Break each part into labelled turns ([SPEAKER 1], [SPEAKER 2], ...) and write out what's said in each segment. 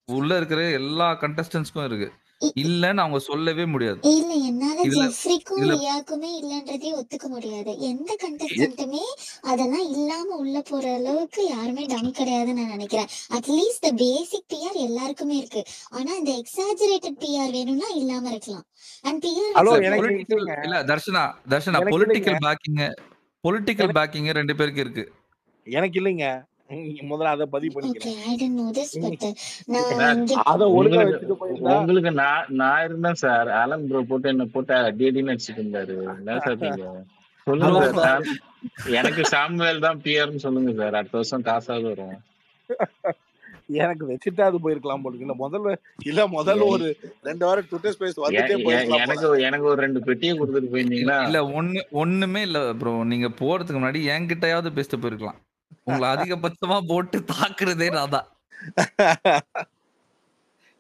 [SPEAKER 1] உள்ள இருக்கிற எல்லா கண்டஸ்டன்ட்ஸ்க்கும் இருக்கு.
[SPEAKER 2] இ
[SPEAKER 1] இல்லன்னு அவங்க சொல்லவே முடியாது.
[SPEAKER 2] இல்ல என்னால
[SPEAKER 1] இதுல
[SPEAKER 2] ஜெஃப்ரிக்கும்,
[SPEAKER 1] இதுல
[SPEAKER 2] ரியாக்குமே இல்லன்றதே ஒத்துக்க முடியாது. எந்த
[SPEAKER 1] எ
[SPEAKER 2] கண்டஸ்டன்ட்டுமே அதெல்லாம் இல்லாம உள்ள போற அளவுக்கு யாருமே டம் கிடையாதுன்னு நான் நெனைக்கிறேன். அட்லீஸ்ட் த பேசிக் பிஆர் எல்லாருக்குமே இருக்கு. ஆனா இந்த எக்ஸாஜரேட்டட் பிஆர் வேணும்னா இல்லாம இருக்கலாம். அண்ட் பிஆர்
[SPEAKER 3] ஹலோ
[SPEAKER 1] இல்ல
[SPEAKER 2] வச்சு
[SPEAKER 3] எனக்கு
[SPEAKER 1] பொலிட்டிக்கல்
[SPEAKER 3] இல்லைங்க
[SPEAKER 1] இல்ல தர்ஷனா
[SPEAKER 3] எனக்கு இல்லைங்க
[SPEAKER 1] பொலிட்டிக்கல்
[SPEAKER 3] எனக்கு
[SPEAKER 1] பேக்கிங் 2 பேருக்கு இருக்கு.
[SPEAKER 3] எனக்கு இல்லைங்க. முதல்ல அதை பதிவு
[SPEAKER 2] ஓகே.
[SPEAKER 3] பண்ணிக்கிறேன்.
[SPEAKER 2] I don't know this but நான்
[SPEAKER 4] சார்
[SPEAKER 2] இங்க
[SPEAKER 3] அதை ஒழுங்கா
[SPEAKER 4] உங்களுக்கு
[SPEAKER 3] வச்சுட்டு போயிருந்தா
[SPEAKER 4] உங்களுக்கு நான் இருந்தேன் சார். ஆலன் ப்ரோ போட்டு என்ன போட்டு அடி அடின்னு அடிச்சுட்டு இருந்தாரு. என்ன சார் நீங்க சொல்லுங்க
[SPEAKER 1] ப்ரோ
[SPEAKER 3] அதான்
[SPEAKER 4] சார்.
[SPEAKER 3] சார்.
[SPEAKER 4] எனக்கு சாமுவேல் தான் பியர்னு சொல்லுங்க சார். அடுத்த வருஷம் காசாவது வரும்.
[SPEAKER 3] எனக்கு வச்சுட்டா அது போயிருக்கலாம் போல இல்ல முதல்ல ஒரு 2 வாரம் ட்விட்டர் ஸ்பேஸ் வந்துட்டே போயிருக்கலாம் போல.
[SPEAKER 4] எனக்கு ஒரு 2 பெட்டியை கொடுத்துட்டு
[SPEAKER 1] இல்ல
[SPEAKER 4] போயிருந்தீங்கன்னா
[SPEAKER 1] இல்ல ஒண்ணுமே இல்ல ப்ரோ. நீங்க போறதுக்கு முன்னாடி என்கிட்டயாவது பேசிட்டு போயிருக்கலாம். உங்கள அதிகபட்சமா போட்டு தாக்குறதே நான் தான்.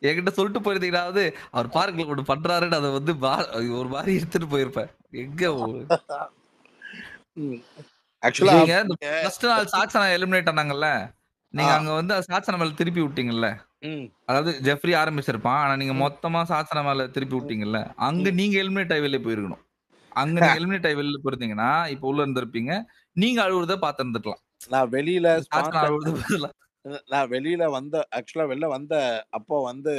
[SPEAKER 1] என்கிட்ட சொல்லிட்டு போயிருந்தீங்கன்னாவது, அவர் பாருங்க ஒண்ணு பண்றாருன்னு அத வந்து ஒரு மாரி எடுத்துட்டு போயிருப்பேன். எங்க
[SPEAKER 3] ஆக்சுவலா
[SPEAKER 1] நீங்க இந்த ஃபர்ஸ்ட் நாள் சாக்சனா எலிமினேட் ஆனாங்கல்ல. நீங்க அங்க வந்து சாக்சனா மேல திருப்பி விட்டீங்கல்ல. அதாவது ஜெஃப்ரி ஆரம்பிச்சிருப்பான். ஆனா நீங்க மொத்தமா சாக்சனா மேல திருப்பி விட்டீங்கல்ல. அங்க நீங்க எலிமினேட் ஆகி வெளிய போயிருக்கணும். அங்க நீங்க எலிமினேட் ஆகி வெளில போயிருந்தீங்கன்னா, இப்ப உள்ள இருந்திருப்பீங்க. நீங்க அழுவுறத பார்த்திருந்துக்கலாம்.
[SPEAKER 3] நான் வெளியில
[SPEAKER 1] சாக்சனா அழுவுறது பதிலா.
[SPEAKER 3] நான் வெளியில வெளில வந்த அப்போ வந்து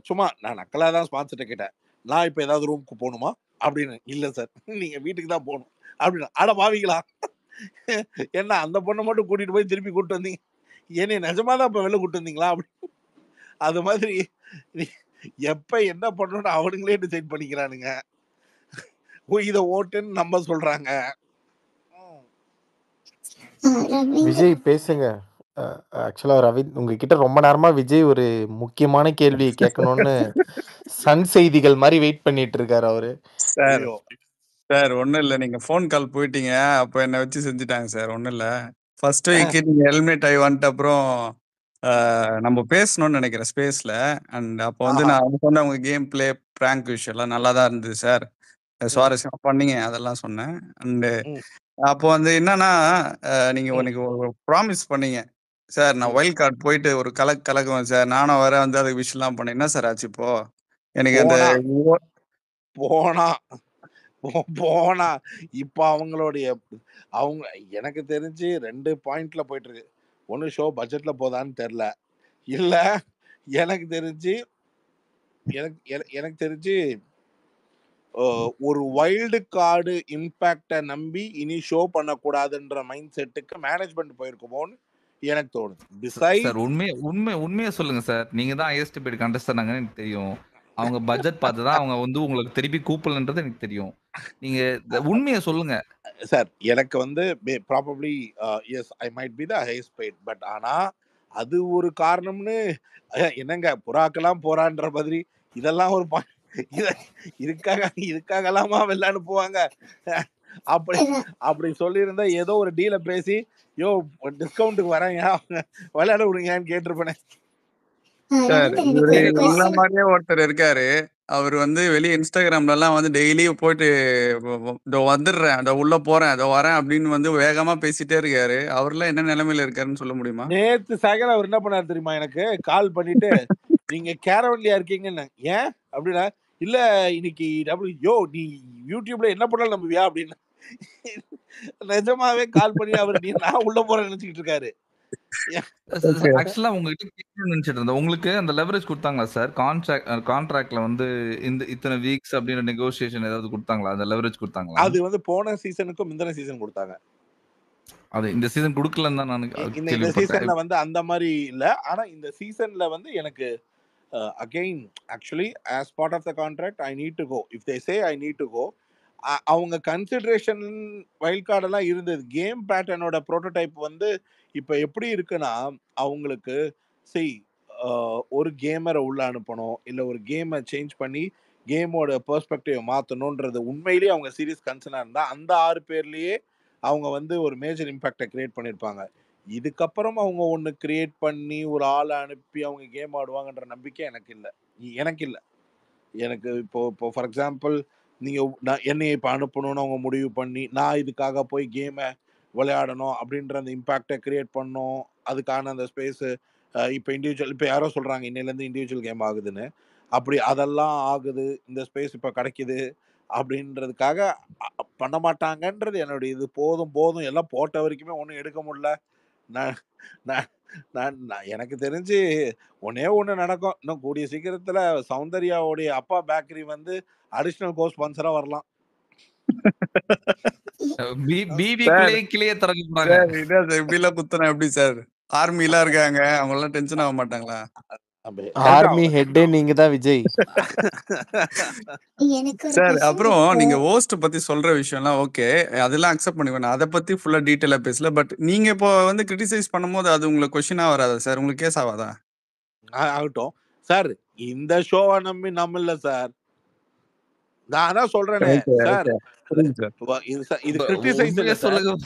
[SPEAKER 3] சும்மா நான் நக்கலா தான் ஸ்பான்சர்ட்ட கேட்டேன். நான் இப்ப ஏதாவது ரூமுக்கு போகணுமா அப்படின்னு. இல்ல சார் நீங்க வீட்டுக்கு தான் போகணும் அப்படின்னு. அட பாவிங்களா என்ன அந்த பொண்ணை மட்டும் கூட்டிட்டு போய் திருப்பி கூட்டு வந்தீங்க, என்னை நிஜமா தான் இப்ப வெளில கூட்டு வந்தீங்களா அப்படி. அது மாதிரி எப்ப என்ன பண்ணணும்னு அவனுங்களே டிசைட் பண்ணிக்கிறானுங்க. இதை ஓட்டுன்னு நம்ம சொல்றாங்க.
[SPEAKER 5] விஜய் பேசுங்க. ஆக்சுவலா ரவி உங்ககிட்ட ரொம்ப நேரமா விஜய் ஒரு முக்கியமான கேள்வியை கேட்கணும்னு சன் செய்திகள் மாதிரி வெயிட் பண்ணிட்டு இருக்காரு அவரு.
[SPEAKER 6] சார் சார் ஒன்றும் இல்லை, நீங்கள் ஃபோன் கால் போயிட்டீங்க, அப்போ என்னை வச்சு செஞ்சுட்டாங்க சார். ஒன்றும் இல்லை, ஃபர்ஸ்ட் வீக்கு நீங்கள் ஹெல்மெட் ஆகி வந்துட்டு அப்புறம் நம்ம பேசணும்னு நினைக்கிறேன் ஸ்பேஸில். அண்ட் அப்போ வந்து நான் சொன்னேன் உங்கள் கேம் பிளே ப்ராங்க் விஷயம்லாம் நல்லா தான் இருந்தது சார், சுவாரஸ்யமாக பண்ணீங்க அதெல்லாம் சொன்னேன். அண்டு அப்போ வந்து என்னன்னா நீங்கள் உனக்கு ஒரு ப்ராமிஸ் பண்ணீங்க சார், நான் வைல்ட் கார்டு போயிட்டு ஒரு கலக்குவேன் சார், நானும் வர வந்து அதுக்கு விஷயம்லாம் பண்ணேன். என்ன சார் ஆச்சு இப்போ? எனக்கு அந்த
[SPEAKER 3] போனா இப்ப அவங்க எனக்கு தெரிஞ்சு 2 பாயிண்ட்ல போயிட்டு இருக்கு. ஒண்ணு ஷோ பட்ஜெட்ல போதான்னு தெரியல, இல்ல எனக்கு தெரிஞ்சு எனக்கு தெரிஞ்சு ஒரு வைல்டு கார்டு இம்பாக்ட நம்பி இனி ஷோ பண்ணக்கூடாதுன்ற மைண்ட் செட்டுக்கு மேனேஜ்மெண்ட் போயிருக்குமோன்னு எனக்கு தோணுது.
[SPEAKER 1] சார் உண்மையா சொல்லுங்க சார். நீங்க தான் ஹையஸ்ட் பெய்ட் கண்டஸ்டன்ட்ங்கன்னு எனக்கு தெரியும். அவங்க பட்ஜெட் பார்த்து தான் அவங்க வந்து உங்களுக்கு திருப்பி கூப்பிடலன்றது எனக்கு தெரியும். நீங்க உண்மையை சொல்லுங்க
[SPEAKER 3] சார். எனக்கு வந்து probably yes I might be the highest paid, but ஆனா அது ஒரு காரணம்னு என்னங்க புறாக்கெல்லாம் போறான்ற மாதிரி இதெல்லாம் ஒரு இதுக்காகலாமா வெளில அனுப்புவாங்க? அப்படி சொல்லியிருந்தா ஏதோ ஒரு டீல பேசி யோ டிஸ்கவுண்ட்டுக்கு வரேன் விளையாட விடுங்கன்னு கேட்டிருப்பேனே.
[SPEAKER 6] சார் உள்ள மாதிரியே ஒருத்தர் இருக்காரு, அவர் வந்து வெளியே இன்ஸ்டாகிராம்ல எல்லாம் வந்து டெய்லி போயிட்டு இதோ வந்துடுறேன், இதோ உள்ள போறேன், இதோ வரேன் அப்படின்னு வந்து வேகமா பேசிட்டே இருக்காரு. அவர்லாம் என்ன நிலைமையில இருக்காருன்னு சொல்ல முடியுமா?
[SPEAKER 3] நேத்து சாயங்காலம் அவர் என்ன பண்ணாரு தெரியுமா? எனக்கு கால் பண்ணிட்டு நீங்க கேரவன்லியா இருக்கீங்கன்னு. ஏன் அப்படின்னா, இல்ல இன்னைக்கு நீ யூடியூப்ல என்ன பண்ணாலும் நம்புவியா அப்படின்னு. நிஜமாவே கால் பண்ணி அவர் நான் உள்ள போறேன்னு நினைச்சுக்கிட்டு இருக்காரு.
[SPEAKER 1] ஆக்சுவலா உங்ககிட்ட கேட்கணும்னு நினைச்சிட்டு இருந்தேன். உங்களுக்கு அந்த லெவரேஜ் கொடுத்தாங்களா சார்? கான்ட்ராக்ட்ல வந்து இந்த இத்தனை வீக்ஸ் அப்படின்ற நெகோசியேஷன் ஏதாவது கொடுத்தாங்களா? அந்த லெவரேஜ் கொடுத்தாங்களா?
[SPEAKER 3] அது வந்து போன சீசனுக்கும் முந்தின சீசன் கொடுத்தாங்க.
[SPEAKER 1] அது இந்த சீசன் கொடுக்கலன்னு தான் நான்
[SPEAKER 3] இந்த சீசன்ல வந்து அந்த மாதிரி இல்ல. ஆனா இந்த சீசன்ல வந்து எனக்கு again actually as part of the contract I need to go. If they say I need to go, அவங்க கன்சிடரேஷன் வைல்ட் கார்டெல்லாம் இருந்தது. கேம் பேட்டர்னோட ப்ரோட்டோடைப் வந்து இப்போ எப்படி இருக்குன்னா, அவங்களுக்கு ஒரு கேமரை உள்ள அனுப்பணும், இல்லை ஒரு கேமை சேஞ்ச் பண்ணி கேமோட பெர்ஸ்பெக்டிவ் மாற்றணுன்றது உண்மையிலேயே அவங்க சீரியஸ் கன்சர்னாக இருந்தால் அந்த 6 பேர்லேயே அவங்க வந்து ஒரு மேஜர் இம்பேக்டை கிரியேட் பண்ணியிருப்பாங்க. இதுக்கப்புறம் அவங்க ஒன்று கிரியேட் பண்ணி ஒரு ஆளை அனுப்பி அவங்க கேம் ஆடுவாங்கன்ற நம்பிக்கை எனக்கு இல்லை. எனக்கு இப்போ ஃபார் எக்ஸாம்பிள் நீங்கள் என்னையை இப்போ அனுப்பணும்னு அவங்க முடிவு பண்ணி நான் இதுக்காக போய் கேமை விளையாடணும் அப்படின்ற அந்த இம்பேக்டை கிரியேட் பண்ணணும், அதுக்கான அந்த ஸ்பேஸு இப்போ இண்டிவிஜுவல் இப்போ யாரோ சொல்கிறாங்க இன்னிலேருந்து இண்டிவிஜுவல் கேம் ஆகுதுன்னு. அப்படி அதெல்லாம் ஆகுது, இந்த ஸ்பேஸ் இப்போ கிடைக்குது அப்படின்றதுக்காக பண்ண மாட்டாங்கன்றது என்னுடைய இது. போதும் போதும் எல்லாம் போட்ட வரைக்குமே ஒன்றும் எடுக்க முடியல. நான் நான் நான் எனக்கு தெரிஞ்சு ஒண்ணே ஒண்ணு நடக்கும். இன்னும் கூடிய சீக்கிரத்துல சௌந்தர்யாவுடைய அப்பா பேக்கரி வந்து அடிஷனல் கோ ஸ்பான்சரா வரலாம்.
[SPEAKER 6] சார்
[SPEAKER 1] பிபிக்குள்ளேயே கிளியே திறக்க போறாங்க.
[SPEAKER 6] சார் என்ன சார் இப்படிலாம் குத்துனா எப்படி சார்? ஆர்மிலாம் இருக்காங்க, அவங்கலாம் டென்ஷன் ஆக மாட்டாங்களா?
[SPEAKER 5] ஆர்மி ஹெட்டே நீங்க தான் விஜய்.
[SPEAKER 2] எனக்கு ஒரு
[SPEAKER 6] சார்
[SPEAKER 2] question
[SPEAKER 6] அப்புறம்
[SPEAKER 2] இருக்கு.
[SPEAKER 6] நீங்க ஹோஸ்ட் பத்தி சொல்ற விஷயம்லாம் ஓகே, அதெல்லாம் அக்செப்ட் பண்ணிக்குவேன். நான் அதை பத்தி ஃபுல்லா டீட்டெயிலா பேசல. பட் நீங்க இப்போ வந்து கிரிட்டிசைஸ் பண்ணும்போது அது உங்களுக்கு கொஸ்டினா வராதா சார்? உங்களுக்கு கேஸ் ஆகாதா?
[SPEAKER 3] ஆகட்டும் சார். இந்த ஷோவை நம்பி நம்ம இல்ல சார். நான் அதான் சொல்றேனே சார். இது கிரிட்டிசைஸ் இல்ல
[SPEAKER 1] உண்மையா
[SPEAKER 3] சார்.
[SPEAKER 1] சொல்லுங்க.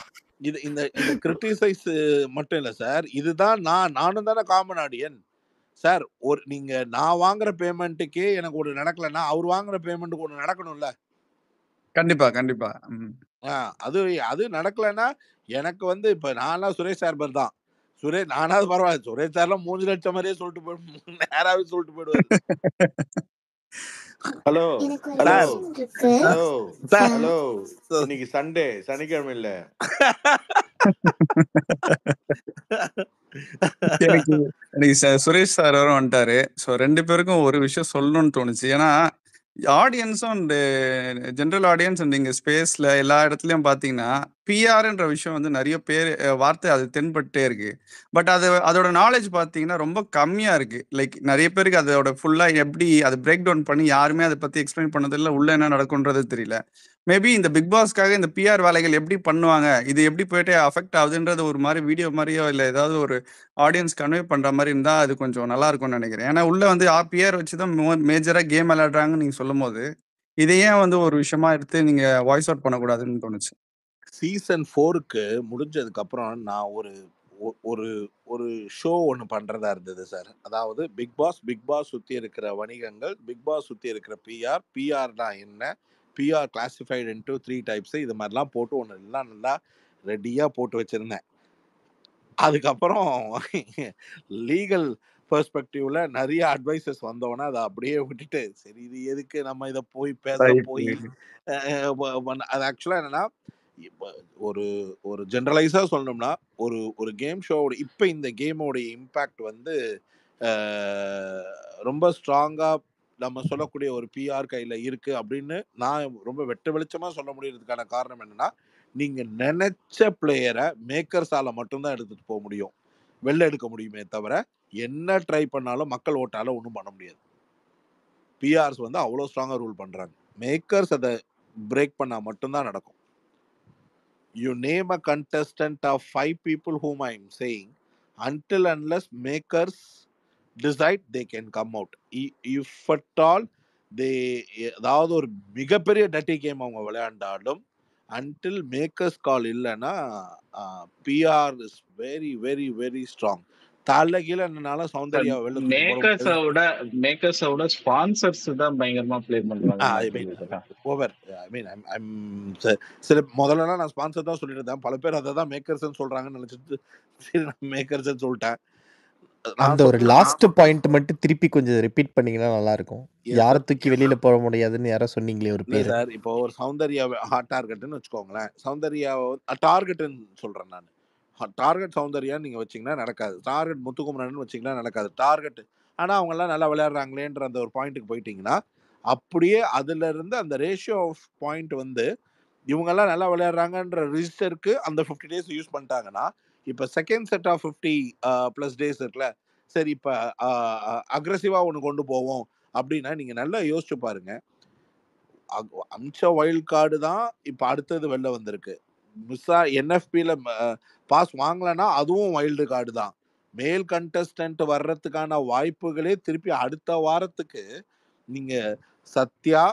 [SPEAKER 3] இந்த கிரிட்டிசைஸ் மட்டும் இல்ல சார். இதுதான் நானும் தானே காமன் ஆடியன் சார். நீங்க நான் வாங்குற பேமெண்ட்டுக்கே எனக்கு ஒரு நடக்கலன்னா அவர் வாங்குற பேமெண்ட்டுக்கு ஒன்று நடக்கணும்ல.
[SPEAKER 6] கண்டிப்பா கண்டிப்பா.
[SPEAKER 3] அது நடக்கலன்னா எனக்கு வந்து இப்ப நான்லாம் சுரேஷ் சார்பர் தான். நானாவது பரவாயில்ல. சுரேஷ் சார்லாம் 3 லட்சம் மாதிரியே சொல்லிட்டு போய் நேராவே சொல்லிட்டு போயிடுவாரு.
[SPEAKER 7] ஹலோ
[SPEAKER 2] எனக்கு ஒரு
[SPEAKER 7] ஹலோ
[SPEAKER 2] question இருக்கு.
[SPEAKER 7] ஹலோ
[SPEAKER 3] சார்
[SPEAKER 7] ஹலோ இன்னைக்கு சண்டே, சனிக்கிழமை இல்ல.
[SPEAKER 6] எனக்கு சுரேஷ் சார் வரும் வந்துட்டாரு. ஸோ 2 பேருக்கும் ஒரு விஷயம் சொல்லணும்னு தோணுச்சு. ஏன்னா ஆடியன்ஸும் அண்ட் ஜென்ரல் ஆடியன்ஸ் அண்ட் இங்கே ஸ்பேஸில் எல்லா இடத்துலையும் பார்த்தீங்கன்னா பிஆர்ன்ற விஷயம் வந்து நிறைய பேர் வார்த்தை அது தென்பட்டே இருக்கு. பட் அதோட நாலேஜ் பார்த்தீங்கன்னா ரொம்ப கம்மியாக இருக்கு. லைக் நிறைய பேருக்கு அதோட ஃபுல்லாக எப்படி அதை பிரேக் டவுன் பண்ணி யாருமே அதை பற்றி எக்ஸ்பிளைன் பண்ணதில்லை. உள்ள என்ன நடக்கும்ன்றது தெரியல. மேபி இந்த பிக் பாஸ்க்காக இந்த பிஆர் வேலைகள் எப்படி பண்ணுவாங்க, இது எப்படி போயிட்டு அஃபெக்ட் ஆகுதுன்றது ஒரு மாதிரி வீடியோ மாதிரியோ இல்லை ஏதாவது ஒரு ஆடியன்ஸ் கன்வே பண்ற மாதிரி இருந்தா அது கொஞ்சம் நல்லா இருக்கும்னு நினைக்கிறேன். ஏன்னா உள்ள வந்து பிஆர் வச்சுதான் மேஜரா கேம் விளையாடுறாங்கன்னு நீங்க சொல்லும் போது இதை ஏன் வந்து ஒரு விஷயமா எடுத்து நீங்க வாய்ஸ் அவுட் பண்ணக்கூடாதுன்னு தோணுச்சு.
[SPEAKER 3] சீசன் 4க்கு முடிஞ்சதுக்கு அப்புறம் நான் ஒரு ஒரு ஷோ ஒன்று பண்றதா இருந்தது சார். அதாவது பிக் பாஸ் சுத்தி இருக்கிற வணிகங்கள், பிக் பாஸ் சுத்தி இருக்கிற பிஆர்னா என்ன, பிஆர் கிளாசிஃபைடு இன்டு 3 டைப்ஸ், இது மாதிரிலாம் போட்டு ஒன்று எல்லாம் நல்லா ரெடியா போட்டு வச்சிருந்தேன். அதுக்கப்புறம் லீகல் பெர்ஸ்பெக்டிவ்ல நிறைய அட்வைசஸ் வந்தோன்னா அதை அப்படியே விட்டுட்டு சரி இது எதுக்கு நம்ம இதை போய் பேச போய் அது ஆக்சுவலா என்னன்னா இப்போ ஒரு ஒரு ஜென்ரலைஸா சொல்லணும்னா ஒரு கேம் ஷோவோட இப்போ இந்த கேமோட இம்பேக்ட் வந்து ரொம்ப ஸ்ட்ராங்கா நம்ம சொல்லக்கூடிய ஒரு பிஆர் கையில இருக்கு அப்படின்னு நான் ரொம்ப வெட்ட வெளிச்சமா சொல்ல முடியறதுக்கான காரணம் என்னன்னா, நீங்க நினைச்ச பிளேயரை மேக்கர்ஸால மட்டும்தான் எடுத்துட்டு போக முடியும், வெளில எடுக்க முடியுமே தவிர என்ன ட்ரை பண்ணாலும் மக்கள் ஓட்டால ஒன்றும் பண்ண முடியாது. பிஆர்ஸ் வந்து அவ்வளோ ஸ்ட்ராங்கா ரூல் பண்றாங்க. மேக்கர்ஸ் அதை பிரேக் பண்ணா மட்டும்தான் நடக்கும். You name a contestant of 5 people whom I am saying, until unless makers decide they can come out. If at all they ஏதாவது ஒரு மிகப்பெரிய டட்டி கேம் அவங்க விளையாண்டாலும் until makers கால் இல்லைன்னா PR is very very very strong. தலைகீழ என்னனால சௌந்தர்யா வெளில
[SPEAKER 4] மேக்கர்ஸோட sponsors தான் பயங்கரமா ப்ளே பண்றாங்க.
[SPEAKER 3] ஓவர். ஐ மீன் சில முதல்லலாம் நான் ஸ்பான்சர் தான் சொல்லிட்டு இருந்தேன். பல பேர் அதை தான் மேக்கர்ஸ்ன்னு சொல்றாங்கன்னு நினைச்சிட்டு சரி நான் மேக்கர்ஸ்ன்னு சொல்லிட்டேன்.
[SPEAKER 5] அந்த ஒரு லாஸ்ட் பாயிண்ட் மட்டும் திருப்பி கொஞ்சம் ரிப்பீட் பண்ணீங்கன்னா நல்லா இருக்கும். யாரை தூக்கி வெளியில போட முடியாதுன்னு யாரோ சொன்னீங்களே ஒரு பேர்
[SPEAKER 3] சார். இப்போ ஒரு சௌந்தர்யா ஹாட் டார்கெட்னு வச்சுக்கோங்களேன். சௌந்தர்யா டார்கெட்னு சொல்றேன் நான். டார்கெட் சௌந்தர்யா நீங்க வச்சீங்கன்னா நடக்காது. டார்கெட் முத்துக்குமரன் வச்சீங்கன்னா நடக்காது. டார்கெட் ஆனா அவங்க எல்லாம் நல்லா விளையாடுறாங்களேன்ற அந்த ஒரு பாயிண்ட்டுக்கு போயிட்டீங்கன்னா அப்படியே அதுல இருந்து அந்த ரேஷியோ ஆஃப் பாயிண்ட் வந்து இவங்க எல்லாம் நல்லா விளையாடுறாங்கன்ற ரிஜிஸ்டருக்கு அந்த 50 டேஸ் யூஸ் பண்ணிட்டாங்கன்னா இப்ப second set of 50 plus days இருக்குல்ல, சரி இப்ப அக்ரெசிவா ஒன்று கொண்டு போவோம் அப்படின்னா நீங்க நல்லா யோசிச்சு பாருங்க. அம்ச வைல்ட் கார்டு தான் இப்ப அடுத்தது வெளில வந்திருக்கு. மிஸ்ஸா என்எஃபில பாஸ் வாங்கலன்னா அதுவும் வைல்டு கார்டு தான். மேல் கண்டஸ்டன்ட் வர்றதுக்கான வாய்ப்புகளே திருப்பி அடுத்த வாரத்துக்கு நீங்க சத்யா,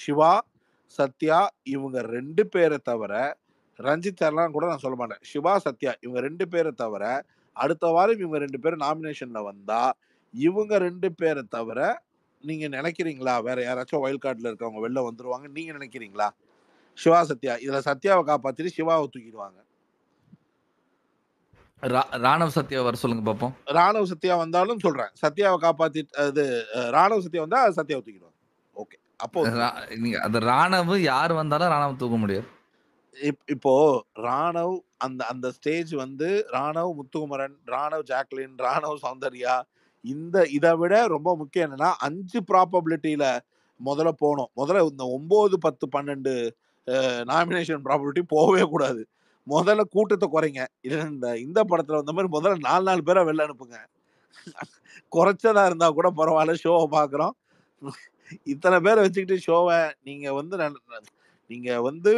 [SPEAKER 3] சிவா, சத்யா இவங்க 2 பேரை தவிர, ரஞ்சித் சார்லாம் கூட நான் சொல்ல மாட்டேன். சிவா, சத்யா இவங்க 2 பேரை தவிர அடுத்த வாரம் இவங்க 2 பேரும் நாமினேஷன்ல வந்தா இவங்க 2 பேரை தவிர நீங்க நினைக்கிறீங்களா வேற யாராச்சும் வைல்ட் கார்டுல இருக்கவங்க வெளில வந்துருவாங்க நீங்க நினைக்கிறீங்களா? சிவா, சத்யா இதுல சத்யாவை காப்பாத்திட்டு சிவாவை தூக்கிடுவாங்க.
[SPEAKER 1] ராணவ் சத்யா வர சொல்லுங்க பாப்போம்.
[SPEAKER 3] ராணவ் சத்யா வந்தாலும் சொல்றேன். சத்யாவை காப்பாத்தி அது ராணவ் சத்யா வந்தா சத்யாவை தூக்கிடுவாங்க. ஓகே. அப்போ
[SPEAKER 1] நீங்க அந்த ராணவ் யார் வந்தாலும் ராணவ் தூக்க முடியாது.
[SPEAKER 3] இப்போ ராணவ் அந்த அந்த ஸ்டேஜ் வந்து ராணவ் முத்துக்குமரன், ராணவ் ஜாக்லின், ராணவ் சௌந்தர்யா இதை விட ரொம்ப முக்கியம் என்னன்னா 5 ப்ராபபிலிட்டியில முதல்ல போகணும். முதல்ல இந்த 9, 10, 12 நாமினேஷன் ப்ராபபிலிட்டி போகவே கூடாது. முதல்ல கூட்டத்தை குறைங்க. இந்த படத்துல வந்த மாதிரி முதல்ல 4 பேரை வெளில அனுப்புங்க. குறைச்சதா இருந்தா கூட பரவாயில்ல, ஷோவை பார்க்குறோம். இத்தனை பேரை வச்சுக்கிட்டு ஷோவை நீங்க வந்து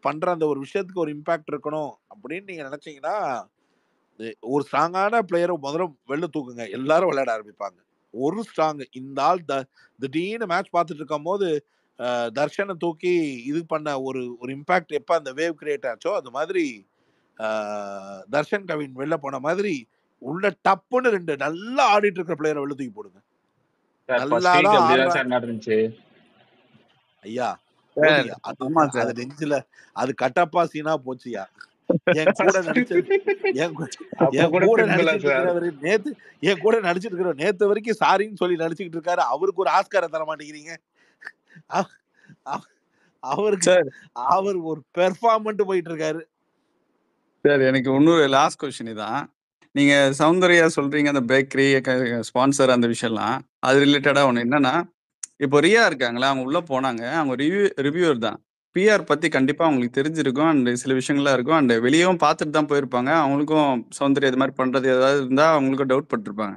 [SPEAKER 3] பண்ற அந்த ஒரு விஷயத்துக்கு ஒரு இம்பாக்ட் இருக்கணும் அப்படின்னு நீங்க நினைச்சீங்கன்னா ஒரு ஸ்ட்ராங்கான பிளேயரை முதல்ல வெளில தூக்குங்க. எல்லாரும் விளையாட ஆரம்பிப்பாங்க. ஒரு ஸ்ட்ராங் இந்த ஆள் திடீர்னு மேட்ச் பார்த்துட்டு இருக்கும் போது தர்ஷனை தூக்கி இது பண்ண ஒரு ஒரு இம்பாக்ட் எப்ப அந்த வேவ் கிரியேட் ஆச்சோ அது மாதிரி தர்ஷன் கவின் வெளில போன மாதிரி உள்ள டப்புன்னு 2 நல்லா ஆடிட்டு இருக்கிற பிளேயரை வெளில தூக்கி போடுங்க. ஐயா அது நெஞ்சில அது கட்டப்பா சீனா போச்சுயா. என் கூட நடிச்சிட்டு இருக்கிற நேத்து வரைக்கும் சாரின்னு சொல்லி நடிச்சுக்கிட்டு இருக்காரு. அவருக்கு ஒரு ஆஸ்காரை தர மாட்டேங்கிறீங்க. அவர் ஒரு பெர்ஃபார்மன்ட் போயிட்டு இருக்காரு.
[SPEAKER 6] சரி, எனக்கு இன்னொரு லாஸ்ட் கொஸ்டின் இதான். நீங்க சௌந்தர்யா சொல்றீங்க அந்த பேக்கரி ஸ்பான்சர் அந்த விஷயம்லாம் அது ரிலேட்டடா ஒண்ணு என்னன்னா, இப்போ ரியா இருக்காங்களா, அவங்க உள்ள போனாங்க. அவங்க ரிவ்யூவர் தான். பிஆர் பத்தி கண்டிப்பா அவங்களுக்கு தெரிஞ்சிருக்கும். அண்ட் சில விஷயங்கள்லாம் இருக்கும். அண்ட் வெளியவும் பார்த்துட்டு தான் போயிருப்பாங்க. அவங்களுக்கும் சௌந்தர்யா இது மாதிரி பண்றது ஏதாவது இருந்தா அவங்களுக்கும் டவுட் பட்டிருப்பாங்க.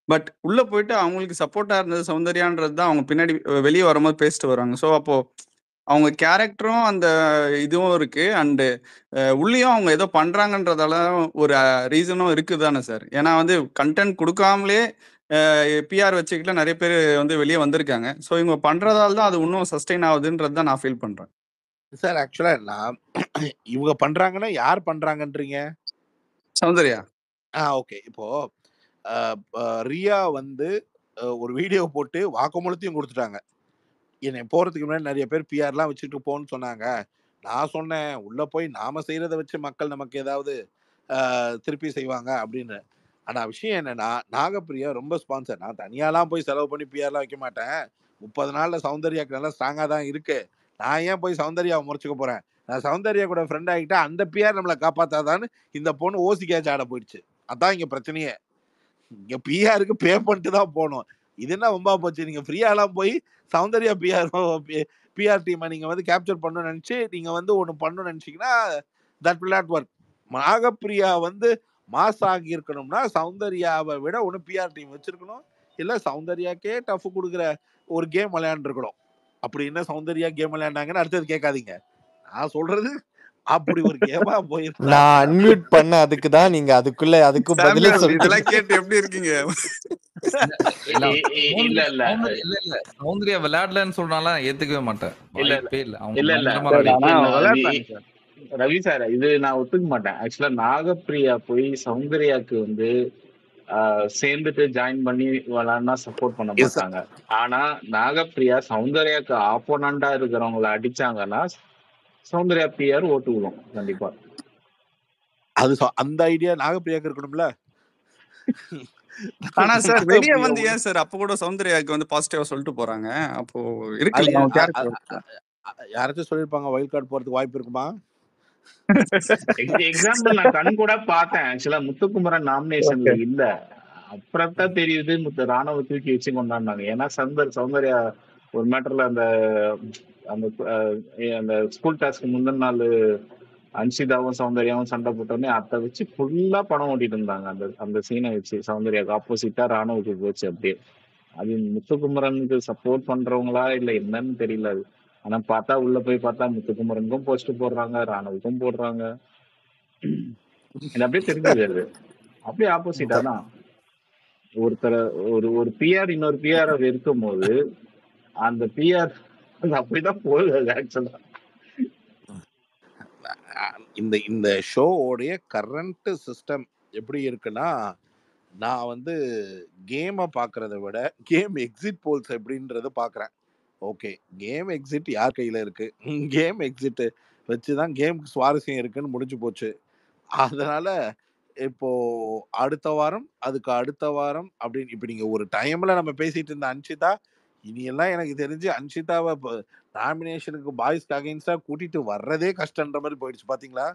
[SPEAKER 6] பட் உள்ள போயிட்டு அவங்களுக்கு சப்போர்ட்டா இருந்தது சௌந்தர்யான்றது தான் அவங்க பின்னாடி வெளியே வரும்போது பேசிட்டு வராங்க. ஸோ அப்போ அவங்க கேரக்டரும் அந்த இதுவும் இருக்கு. அண்டு உள்ளேயும் அவங்க ஏதோ பண்றாங்கன்றதால ஒரு ரீசனும் இருக்குதானே சார்? ஏன்னா வந்து கண்டென்ட் கொடுக்காமலே பிஆர் வச்சுக்கிட்ட நிறைய பேர் வந்து வெளியே வந்திருக்காங்க. ஸோ இவங்க பண்றதால தான் அது இன்னும் சஸ்டெயின் ஆகுதுன்றது தான் நான் ஃபீல் பண்றேன்.
[SPEAKER 3] சார் ஆக்சுவலா நான் இவங்க பண்றாங்கன்னா யார் பண்றாங்கன்றீங்க?
[SPEAKER 6] சௌந்தர்யா.
[SPEAKER 3] ஓகே. இப்போ ரியா வந்து ஒரு வீடியோ போட்டு வாக்குமூலத்தையும் கொடுத்துட்டாங்க. என்னை போறதுக்கு முன்னாடி நிறைய பேர் பிஆர்லாம் வச்சுட்டு போன்னு சொன்னாங்க. நான் சொன்னேன் உள்ள போய் நாம செய்யறத வச்சு மக்கள் நமக்கு ஏதாவது திருப்பி செய்வாங்க அப்படின்னு. ஆனா விஷயம் என்னன்னா நாகப்பிரியா ரொம்ப ஸ்பான்சர். நான் தனியாலாம் போய் செலவு பண்ணி பிஆர்லாம் வைக்க மாட்டேன். 30 நாள்ல சௌந்தர்யாக்கு நல்லா ஸ்ட்ராங்கா தான் இருக்கு. நான் ஏன் போய் சௌந்தர்யாவை முறைச்சுக்க போறேன்? நான் சௌந்தர்யா கூட ஃப்ரெண்ட் ஆகிட்டா அந்த பிஆர் நம்மளை காப்பாத்தாதான்னு இந்த பொண்ணு ஓசி கேட்ச் ஆட போயிடுச்சு. அதான் இங்க பிரச்சனையே. இங்க பிஆருக்கு பே பண்ணிட்டு தான் போகணும். இது என்ன ரொம்ப போச்சு? நீங்க ஃப்ரீயாலாம் போய் சௌந்தர்யா பிஆர் டீமை நீங்க வந்து கேப்சர் பண்ணணும்னு நினைச்சு நீங்க வந்து ஒண்ணு பண்ணணும்னு நினைச்சீங்கன்னா தட் வில் நாட் ஒர்க். நாகப்பிரியா வந்து மாஸ் ஆகி இருக்கணும்னா சௌந்தர்யாவை விட ஒன்று பிஆர் டீம் வச்சிருக்கணும், இல்ல சௌந்தர்யாக்கே டஃப் கொடுக்குற ஒரு கேம் விளையாண்டுருக்கணும். அப்படி என்ன சௌந்தர்யா கேம் விளையாண்டாங்கன்னு அடுத்தது கேட்காதீங்க. நான் சொல்றது அப்படி ஒரு கேமா போயிருக்கு.
[SPEAKER 5] நான் அன்மியூட் பண்ண அதுக்கு தான் நீங்க அதுக்கு பதிலே
[SPEAKER 6] இதெல்லாம் கேட்டு எப்படி இருக்கீங்க?
[SPEAKER 1] சௌந்தர்யா விளையாடலன்னு சொன்னாலும் ஏத்துக்கவே மாட்டேன்.
[SPEAKER 4] ரவி சார், இது நான் ஒத்துக்க மாட்டேன். ஆக்சுவலா நாகப்பிரியா போய் சௌந்தர்யாக்கு வந்து சேர்ந்துட்டு ஜாயின் பண்ணி விளையாடுனா சப்போர்ட் பண்ண மாட்டாங்க. ஆனா நாகப்பிரியா சௌந்தர்யாக்கு ஆப்போனண்டா இருக்கிறவங்களை அடிச்சாங்கன்னா சௌந்தர்யா பிஆர் ஓட்டு விடும் கண்டிப்பா.
[SPEAKER 3] அது அந்த ஐடியா நாகப்பிரியாக்கு இருக்கணும்ல.
[SPEAKER 6] ஆனா சார் வெளியே வந்து ஏன் சார் அப்ப கூட சௌந்தர்யாக்கு வந்து பாசிட்டிவா சொல்லிட்டு போறாங்க? அப்போ இருக்கு
[SPEAKER 3] யாராச்சும் சொல்லிருப்பாங்க வைல்ட் கார்டு போறதுக்கு வாய்ப்பு இருக்குமா?
[SPEAKER 4] எக்ஸாம்பிள் நான் கண் கூட பார்த்தேன். ஆக்சுவலா முத்துக்குமரன் நாமினேஷன்ல இல்ல, அப்புறம் தான் தெரியுது ராணுவ தூக்கி வச்சு கொண்டாடினாங்க. ஏன்னா சௌந்தர்யா ஒரு மேட்டர்ல அந்த அந்த ஸ்கூல் டாஸ்க்கு முந்தின நாள் அன்ஷிதாவும் சௌந்தர்யாவும் சண்டை போட்டோன்னே அதை வச்சு ஃபுல்லா பணம் ஓட்டிட்டு இருந்தாங்க. அந்த சீனை வச்சு சௌந்தர்யாவுக்கு ஆப்போசிட்டா ராணுவத்துக்கு போச்சு. அப்படியே அது முத்துக்குமரனுக்கு சப்போர்ட் பண்றவங்களா இல்ல என்னன்னு தெரியல. அது ஆனா பார்த்தா உள்ள போய் பார்த்தா முத்துக்குமரனுக்கும் போஸ்ட் போடுறாங்க, ராணுவுக்கும் போடுறாங்க. அப்படியே தெரிஞ்சது. அது அப்படியே ஆப்போசிட்டா தான். ஒரு பிஆர் இன்னொரு பிஆர் இருக்கும் போது அந்த பிஆர் அப்படிதான் போகுது. ஆக்சுவலா
[SPEAKER 3] இந்த ஷோவோடைய கரண்ட் சிஸ்டம் எப்படி இருக்குன்னா, நான் வந்து கேமை பார்க்கறத விட கேம் எக்ஸிட் போல்ஸ் எப்படின்றத பார்க்குறேன். ஓகே, கேம் எக்ஸிட் யார் கையில் இருக்கு? கேம் எக்ஸிட் வச்சு தான் கேமுக்கு சுவாரஸ்யம் இருக்குன்னு முடிஞ்சு போச்சு. அதனால இப்போ அடுத்த வாரம், அதுக்கு அடுத்த வாரம் அப்படின்னு இப்ப நீங்க ஒரு டைம்ல நம்ம பேசிட்டு இருந்த அன்ஷிதா, இனியெல்லாம் எனக்கு தெரிஞ்சு அன்ஷிதாவை நாமினேஷனுக்கு பாய்ஸ்க்கு அகைன்ஸ்டா கூட்டிட்டு வர்றதே கஷ்டன்ற மாதிரி போயிடுச்சு பாத்தீங்களா?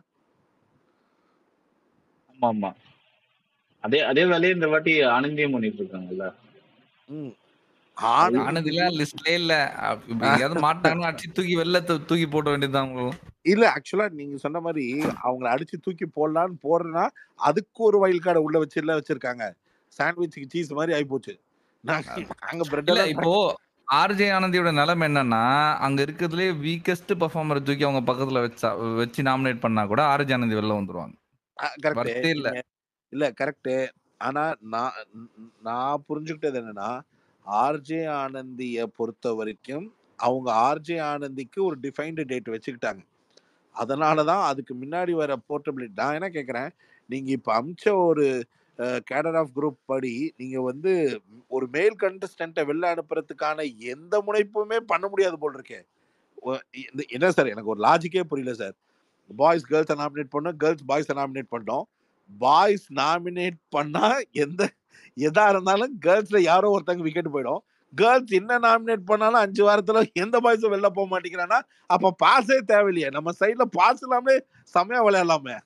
[SPEAKER 4] ஆமா ஆமா. அதே அதே வேலையை இந்த வாட்டி ஆனந்தியம் பண்ணிட்டு இருக்காங்கல்ல.
[SPEAKER 3] ம்.
[SPEAKER 1] ஆனந்திலாம் லிஸ்ட்லயே இல்ல. எங்கேயாவது மாட்டாங்கன்னு அடிச்சு தூக்கி வெளில தூக்கி போட வேண்டியதுதான் அவங்களும்.
[SPEAKER 3] இல்ல ஆக்சுவலா நீங்க சொன்ன மாதிரி அவங்கள அடிச்சு தூக்கி போடலான்னு போடுறேன்னா அதுக்கு ஒரு வைல்ட் கார்டை உள்ள வச்சிருக்காங்க. சாண்ட்விச்சுக்கு சீஸ் மாதிரி ஆகி போச்சு. நாங்க பிரெட்
[SPEAKER 1] இல்ல
[SPEAKER 3] எல்லாம்
[SPEAKER 1] இப்போ ஆர்ஜே ஆனந்தியோட நிலைமை என்னன்னா, அங்க இருக்கிறதுலே வீக்கஸ்ட் பெர்ஃபார்மர் தூக்கி அவங்க பக்கத்துல வச்சு நாமினேட் பண்ணா கூட ஆர்ஜே ஆனந்தி வெளில வந்துருவாங்க. வர்த்தே இல்ல.
[SPEAKER 3] இல்ல கரெக்ட். ஆனா நான் புரிஞ்சுக்கிட்டது என்னன்னா, ஆர்ஜே ஆனந்திய பொறுத்த வரைக்கும் அவங்க ஆர்ஜே ஆனந்திக்கு ஒரு டிஃபைன்டு டேட் வச்சுக்கிட்டாங்க. அதனாலதான் அதுக்கு முன்னாடி வர போர்ட்டபிலிட்டி. நான் என்ன கேட்கறேன், நீங்க இப்ப அமிச்ச ஒரு கேடர் ஆஃப் குரூப் படி நீங்க வந்து ஒரு மேல் கண்டஸ்டன்ட்டை வெளில அனுப்புறதுக்கான எந்த முனைப்புமே பண்ண முடியாது போல் இருக்கே. என்ன சார் எனக்கு ஒரு லாஜிக்கே புரியல சார். பாய்ஸ் கேர்ள்ஸை நாமினேட் பண்ணோம், கேர்ள்ஸ் பாய்ஸை நாமினேட் பண்ணோம். பாய்ஸ் நாமினேட் பண்ணா எதா இருந்தாலும் கேர்ள்ஸ்ல யாரோ ஒருத்தங்க விக்கெட் போயிடும். கேர்ள்ஸ் என்ன நாமினேட் பண்ணாலும் 5 வாரத்துல எந்த பாய்ஸும் வெளில போக மாட்டேங்கிறான்னா அப்ப பாஸே தேவையில்லையே. நம்ம சைட்ல பாஸ் இல்லாமலே செமையா விளையாடலாமே.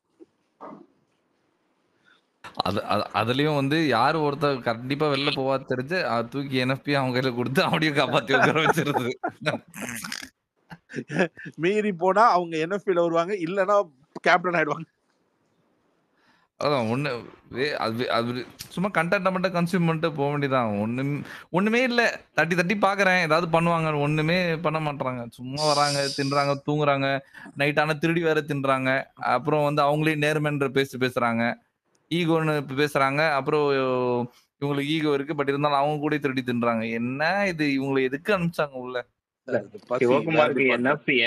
[SPEAKER 1] அதுலயும் வந்து யாரு ஒருத்தர் கண்டிப்பா வெளில போவா தெரிஞ்சு தூக்கி NFP அவங்க கையில கொடுத்து அப்படியே காப்பாத்தி உட்கார வச்சிருது.
[SPEAKER 3] மீறி போனா அவங்க NFPல வருவாங்க, இல்லைன்னா கேப்டன் ஆயிடுவாங்க.
[SPEAKER 1] அதான் அது சும்மா கண்டென்ட் மட்டும் கன்சியூம் பண்ணிட்டு போக வேண்டியதான். ஒண்ணுமே இல்ல. தட்டி பாக்குறேன் ஏதாவது பண்ணுவாங்க, ஒண்ணுமே பண்ண மாட்டாங்க. சும்மா வராங்க, தின்றாங்க, தூங்குறாங்க, நைட் ஆனா திருடி வேற தின்றாங்க. அப்புறம் வந்து அவங்களே நேர்மைன்ற பேசுறாங்க, ஈகோன்னு பேசுறாங்க. அப்புறம் இவங்களுக்கு ஈகோ இருக்கு, பட் இருந்தாலும் அவங்க கூட திருடி தின்றாங்க. என்ன இது, இவங்களை எதுக்கு அனுப்பிச்சாங்க உள்ள?
[SPEAKER 4] சிவகுமாருக்கு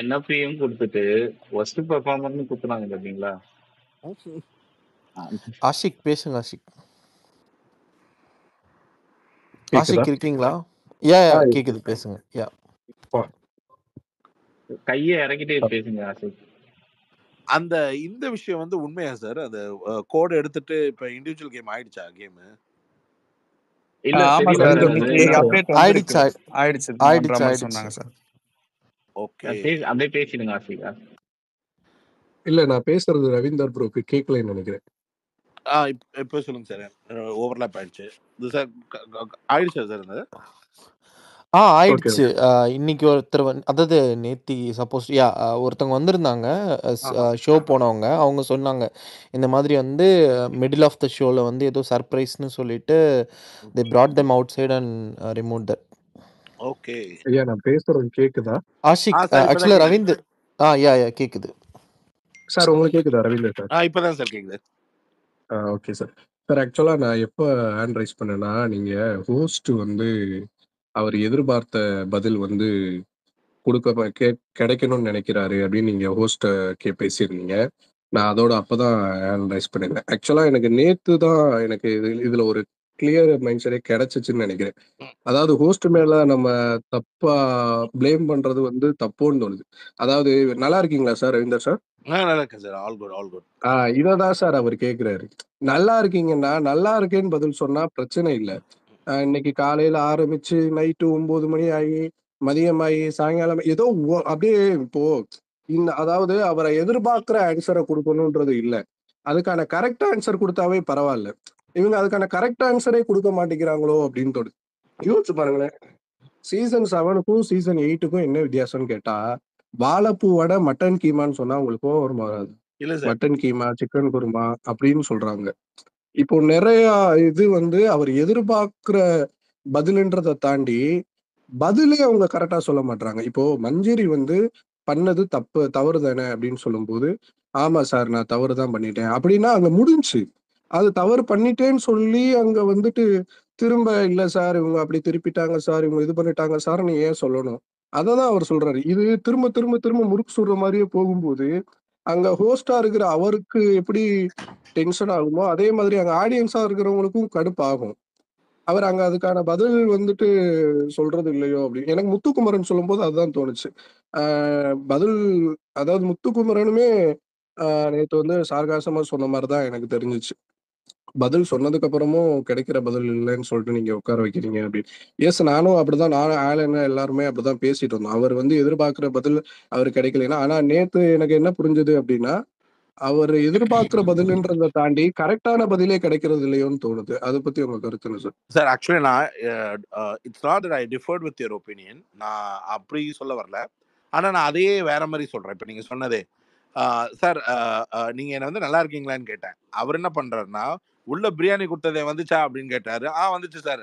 [SPEAKER 4] NFPயும் கொடுத்துட்டு ஒஸ்ட் பெர்ஃபார்மர்னு குத்துனாங்க பாத்தீங்களா?
[SPEAKER 5] ஆஷிக் பேசுங்க. ஆஷிக் இருக்கீங்களா? கேக்குது, பேசுங்க.
[SPEAKER 4] கையை இறக்கிட்டே பேசுங்க ஆஷிக்.
[SPEAKER 3] இந்த விஷயம் வந்து உண்மையா சார்? அந்த கோட் எடுத்துட்டு இப்ப இண்டிவிஜுவல் கேம் ஆயிடுச்சா கேம்?
[SPEAKER 4] இல்ல
[SPEAKER 6] ஆமா சார், இன்னைக்கு அப்டேட்
[SPEAKER 5] ஆயிடுச்சு
[SPEAKER 6] சொன்னாங்க சார்.
[SPEAKER 3] ஓகே,
[SPEAKER 4] அப்படியே பேசிடுங்க ஆஷிக்.
[SPEAKER 8] இல்ல நான் பேசுறது ரவீந்தர் ப்ரோக்கு கேட்கலன்னு நினைக்கிறேன்.
[SPEAKER 3] இப்ப சொல்லுங்க சார். ஓவர்லாப் ஆயிடுச்சு சார். ஆயிடுச்சா சார்?
[SPEAKER 5] ஆயிடுச்சு. இன்னைக்கு ஒருத்தர் அதாவது நேத்தி சப்போஸ் ஒருத்தவங்க வந்திருந்தாங்க ஷோ போனவங்க. அவங்க சொன்னாங்க இந்த மாதிரி வந்து மிடில் ஆஃப் த ஷோல வந்து ஏதோ சர்ப்ரைஸ்னு சொல்லிட்டு they brought them outside and removed that.
[SPEAKER 3] Okay
[SPEAKER 8] ஐயா நான் பேசுறது கேக்குதா?
[SPEAKER 5] ஆஷிக் ஆக்சுவலா ரவீந்தர் கேக்குது
[SPEAKER 8] சார். உங்களுக்கு கேக்குதா ரவீந்தர் சார்?
[SPEAKER 3] இப்பதான் சார் கேக்குது.
[SPEAKER 8] Okay sir. சார் ஆக்சுவலா நான் எப்போ ஹேண்ட் ரைஸ் பண்ணேன்னா, நீங்க ஹோஸ்ட் வந்து அவர் எதிர்பார்த்த பதில் வந்து கிடைக்கணும்னு நினைக்கிறாரு அப்படின்னு நீங்க ஹோஸ்ட பேசியிருந்தீங்க. நான் அதோட அப்பதான் ஹேண்ட் ரைஸ் பண்ணிருந்தேன். ஆக்சுவலா எனக்கு நேத்து தான் எனக்கு இதுல ஒரு கிளியர் மைண்ட் செட்டே கிடைச்சிச்சுன்னு நினைக்கிறேன். அதாவது ஹோஸ்ட் மேல நம்ம தப்பா பிளேம் பண்றது வந்து தப்புன்னு தோணுது. அதாவது நல்லா இருக்கீங்களா சார் ரவீந்தர் சார்?
[SPEAKER 3] நல்லா இருக்கேன் சார். All good.
[SPEAKER 8] இததான் சார் அவர் கேக்குறாரு. நல்லா இருக்கீங்கன்னா நல்லா இருக்கேன்னு பதில் சொன்னா பிரச்சனை இல்லை. இன்னைக்கு காலையில ஆரம்பிச்சு நைட்டு 9 மணி ஆகி மதியமாயி சாயங்காலம் ஏதோ அப்படியே இப்போ அதாவது அவரை எதிர்பார்க்கிற ஆன்சரை கொடுக்கணும்ன்றது இல்ல. அதுக்கான கரெக்ட் ஆன்சர் கொடுத்தாவே பரவாயில்ல. இவங்க அதுக்கான கரெக்ட் ஆன்சரே கொடுக்க மாட்டேங்கிறாங்களோ அப்படின்னு தோணுது. யோசிச்சு பாருங்களேன், சீசன் 7க்கும் சீசன் 8க்கும் என்ன வித்தியாசம்னு கேட்டா, வாழைப்பூ வடை மட்டன் கீமான்னு சொன்னா உங்களுக்கு கோவம் வராது. மட்டன் கீமா, சிக்கன் குருமா அப்படின்னு சொல்றாங்க. இப்போ நிறைய இது வந்து அவர் எதிர்பார்க்கிற பதிலுன்றதை தாண்டி பதிலே அவங்க கரெக்டா சொல்ல மாட்டாங்க. இப்போ மஞ்சரி வந்து பண்ணது தவறு தானே அப்படின்னு சொல்லும் போது, ஆமா சார் நான் தவறு தான் பண்ணிட்டேன் அப்படின்னா அங்க முடிஞ்சு. அது தவறு பண்ணிட்டேன்னு சொல்லி அங்க வந்துட்டு திரும்ப இல்ல சார் இவங்க அப்படி திருப்பிட்டாங்க சார், இவங்க இது பண்ணிட்டாங்க சார் நீ ஏன் சொல்லணும்? அததான் அவர் சொல்றாரு. இது திரும்ப திரும்ப திரும்ப முறுக்கு சுடுற மாதிரியே போகும்போது அங்க ஹோஸ்டா இருக்கிற அவருக்கு எப்படி டென்ஷன் ஆகுமோ அதே மாதிரி அங்க ஆடியன்ஸா இருக்கிறவங்களுக்கும் கடுப்பாகும். அவர் அங்க அதுக்கான பதில் வந்துட்டு சொல்றது இல்லையோ அப்படின்னு எனக்கு முத்துக்குமரன் சொல்லும் போது அதுதான் தோணுச்சு. பதில் அதாவது முத்துக்குமரனுமே நேத்து வந்து சார்காசமா சொன்ன மாதிரிதான் எனக்கு தெரிஞ்சிச்சு. பதில் சொன்னதுக்கு அப்புறமும் கிடைக்கிற பதில் இல்லைன்னு சொல்லிட்டு நீங்க உட்கார வைக்கிறீங்க அப்படின்னு. எஸ், நானும் ஆலன் எல்லாருமே அப்படிதான் பேசிட்டு இருந்தோம். அவர் வந்து எதிர்பார்க்கிற பதில் அவர் கிடைக்கலைன்னா, ஆனா நேத்து எனக்கு என்ன புரிஞ்சது அப்படின்னா, அவர் எதிர்பார்க்கிற பதில்ன்றத தாண்டி கரெக்டான பதிலே கிடைக்கிறது இல்லையோன்னு தோணுது. அதை பத்தி உங்க கருத்து என்ன சார்?
[SPEAKER 3] சார் ஆக்சுவலி நான் it's not that I deferred with your opinion. நான் அப்படி சொல்ல வரல. ஆனா நான் அதையே வேற மாதிரி சொல்றேன். இப்ப நீங்க சொன்னதே சார், நீங்க என்ன வந்து நல்லா இருக்கீங்களான்னு கேட்டேன். அவர் என்ன பண்றாருன்னா, உள்ள பிரியாணி கொடுத்ததே வந்துச்சா அப்படின்னு கேட்டாரு. வந்துச்சு சார்.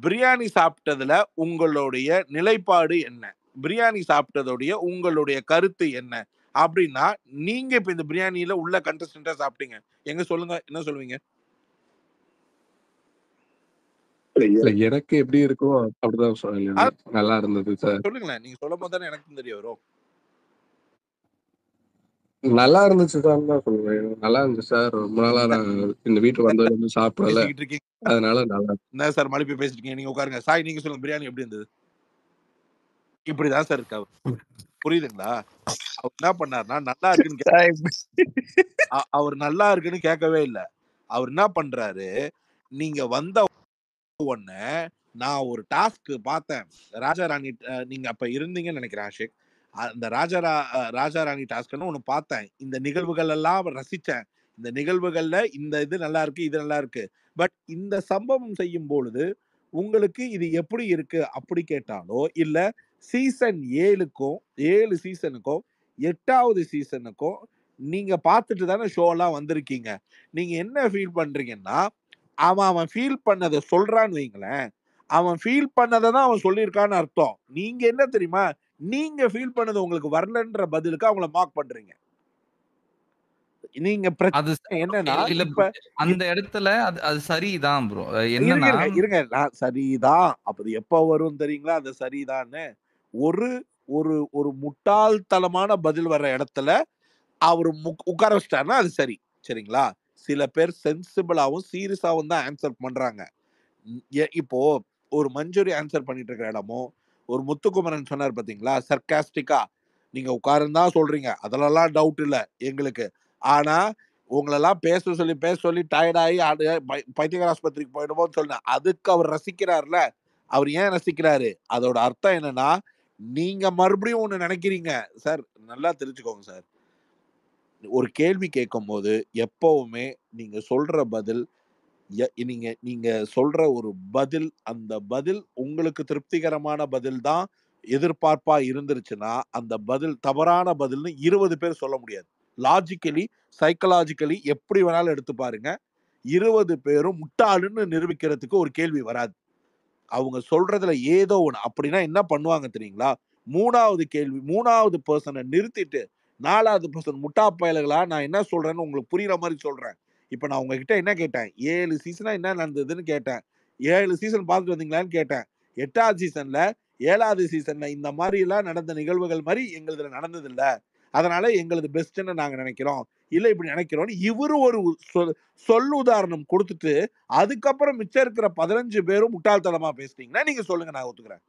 [SPEAKER 3] பிரியாணி சாப்பிட்டதுல உங்களுடைய நிலைப்பாடு என்ன? பிரியாணி சாப்பிட்டதுடைய உங்களுடைய கருத்து என்ன? அப்படின்னா நீங்க இப்ப இந்த பிரியாணியில உள்ள கண்டஸ்டன்டா சாப்பிட்டீங்க. எங்க சொல்லுங்க, என்ன சொல்லுவீங்க?
[SPEAKER 8] இல்ல, எனக்கு எப்படி இருக்கோ அப்படிதான் சொல்லுவேன். நல்லா இருந்தது சார்.
[SPEAKER 3] சொல்லுங்களேன். நீங்க சொல்லும் போது தானே எனக்கு தெரிய வரும்.
[SPEAKER 8] நல்லா இருந்துச்சு தான் சொல்லுவேன். நல்லா இருந்துச்சு சார். ரொம்ப நாளா நான் இந்த வீட்டுக்கு வந்ததுல இருந்து சாப்பிடல.
[SPEAKER 3] பேசிக்கிட்டு இருக்கீங்க.
[SPEAKER 8] அதனால நல்லா
[SPEAKER 3] என்ன சார் மழுப்பி பேசிட்டு இருக்கீங்க? நீங்க உட்காருங்க. சாய், நீங்க சொல்லுங்க, பிரியாணி எப்படி இருந்தது? இப்படிதான் சார் இருக்கு அவர். புரியுதுங்களா? அவர் என்ன பண்ணாருன்னா, நல்லா இருக்குன்னு அவர் நல்லா இருக்குன்னு கேட்கவே இல்ல. அவர் என்ன பண்றாரு, நீங்க வந்த உடனே நான் ஒரு டாஸ்க் பார்த்தேன். ராஜா ராணி நீங்க அப்ப இருந்தீங்கன்னு நினைக்கிறேன் ஆஷிக். அந்த ராஜா ராணி டாஸ்க்னு ஒண்ணு பார்த்தேன். இந்த நிகழ்வுகள் எல்லாம் ரசிச்சேன். இந்த நிகழ்வுகள்ல இந்த இது நல்லா இருக்கு, இது நல்லா இருக்கு. பட் இந்த சம்பவம் செய்யும் பொழுது உங்களுக்கு இது எப்படி இருக்கு அப்படி கேட்டாலோ, இல்ல சீசன் 7க்கும் 7 சீசனுக்கும் 8வது சீசனுக்கும் நீங்க பார்த்துட்டு தானே ஷோ எல்லாம் வந்திருக்கீங்க. நீங்க என்ன ஃபீல் பண்றீங்கன்னா, அவன் ஃபீல் பண்ணத சொல்றான்னு வைங்களேன். அவன் ஃபீல் பண்ணத தான் அவன் சொல்லியிருக்கான்னு அர்த்தம். நீங்க என்ன தெரியுமா? நீங்க ஃபீல் பண்ணது உங்களுக்கு வரலன்ற பதிலுக்கு அவங்கள மார்க் பண்றீங்க. நீங்க
[SPEAKER 1] அது
[SPEAKER 3] பிரச்சனை என்னன்னா,
[SPEAKER 1] இல்ல
[SPEAKER 3] இப்ப
[SPEAKER 1] அந்த இடத்துல அது சரிதான் ப்ரோ.
[SPEAKER 3] இருங்க
[SPEAKER 1] என்னன்னா
[SPEAKER 3] இருங்க இருங்க. நான் சரிதான். அப்ப அது எப்ப வரும் தெரியுங்களா? அது சரிதான்னு. ஒரு ஒரு ஒரு முட்டாள்தனமான பதில் வர்ற இடத்துல அவரு உட்கார வச்சுட்டாருன்னா அது சரி. சரிங்களா? சில பேர் சென்சிபிளாவும், சீரியஸாவும் தான் ஆன்சர் பண்றாங்க. இப்போ ஒரு மஞ்சரி ஆன்சர் பண்ணிட்டு இருக்கிற இடமும், ஒரு முத்துக்குமரன் சொன்னார் பாத்தீங்களா? சர்காஸ்டிக்கா நீங்க உட்காருன்னு தான் சொல்றீங்க. அதுலலாம் டவுட் இல்ல எங்களுக்கு. ஆனா உங்களெல்லாம் பேச சொல்லி டயர்ட் ஆகி பைத்தியக்கார ஆஸ்பத்திரிக்கு போயிடுமோன்னு சொன்னேன். அதுக்கு அவர் ரசிக்கிறார்ல. அவர் ஏன் ரசிக்கிறாரு? அதோட அர்த்தம் என்னன்னா, நீங்க மறுபடியும் ஒண்ணு நினைக்கிறீங்க. சார் நல்லா தெரிஞ்சுக்கோங்க சார். ஒரு கேள்வி கேட்கும்போது எப்பவுமே நீங்க சொல்ற பதில் நீங்க நீங்க சொல்ற ஒரு பதில், அந்த பதில் உங்களுக்கு திருப்திகரமான பதில் தான் எதிர்பார்ப்பா இருந்துருச்சுன்னா, அந்த பதில் தவறான பதில்னு 20 பேர் சொல்ல முடியாது. லாஜிக்கலி, சைக்காலஜிக்கலி எப்படி வேணாலும் எடுத்து பாருங்க. 20 பேரும் முட்டாளுன்னு நிரூபிக்கிறதுக்கு ஒரு கேள்வி வராது. அவங்க சொல்றதுல ஏதோ ஒண்ணு. அப்படின்னா என்ன பண்ணுவாங்க தெரியுங்களா? 3வது பெர்சன நிறுத்திட்டு, 4வது பெர்சன் முட்டா பயலுகளா நான் என்ன சொல்றேன்னு உங்களுக்கு புரியிற மாரி சொல்றேன். இப்ப நான் உங்ககிட்ட என்ன கேட்டேன்? 7 சீசனா என்ன நடந்ததுன்னு கேட்டேன். 7 சீசன் பார்த்துட்டு வந்தீங்களான்னு கேட்டேன். 8வது சீசன்ல, 7வது சீசன்ல இந்த மாரிலாம் நடந்த நிகழ்வுகள் மாரி எங்களுதுல நடந்ததில்ல. அதனால எங்களுது பெஸ்ட்ன்னு நாங்க நினைக்கிறோம். இல்ல இப்படி நினைக்கிறோம்னு இவரு ஒரு உதாரணம் குடுத்துட்டு, அதுக்கப்புறம் மிச்சம் இருக்கிற 15 பேரும் முட்டாள்தனமா பேசிட்டீங்கன்னா, நீங்க சொல்லுங்க, நான் ஒத்துக்கிறேன்.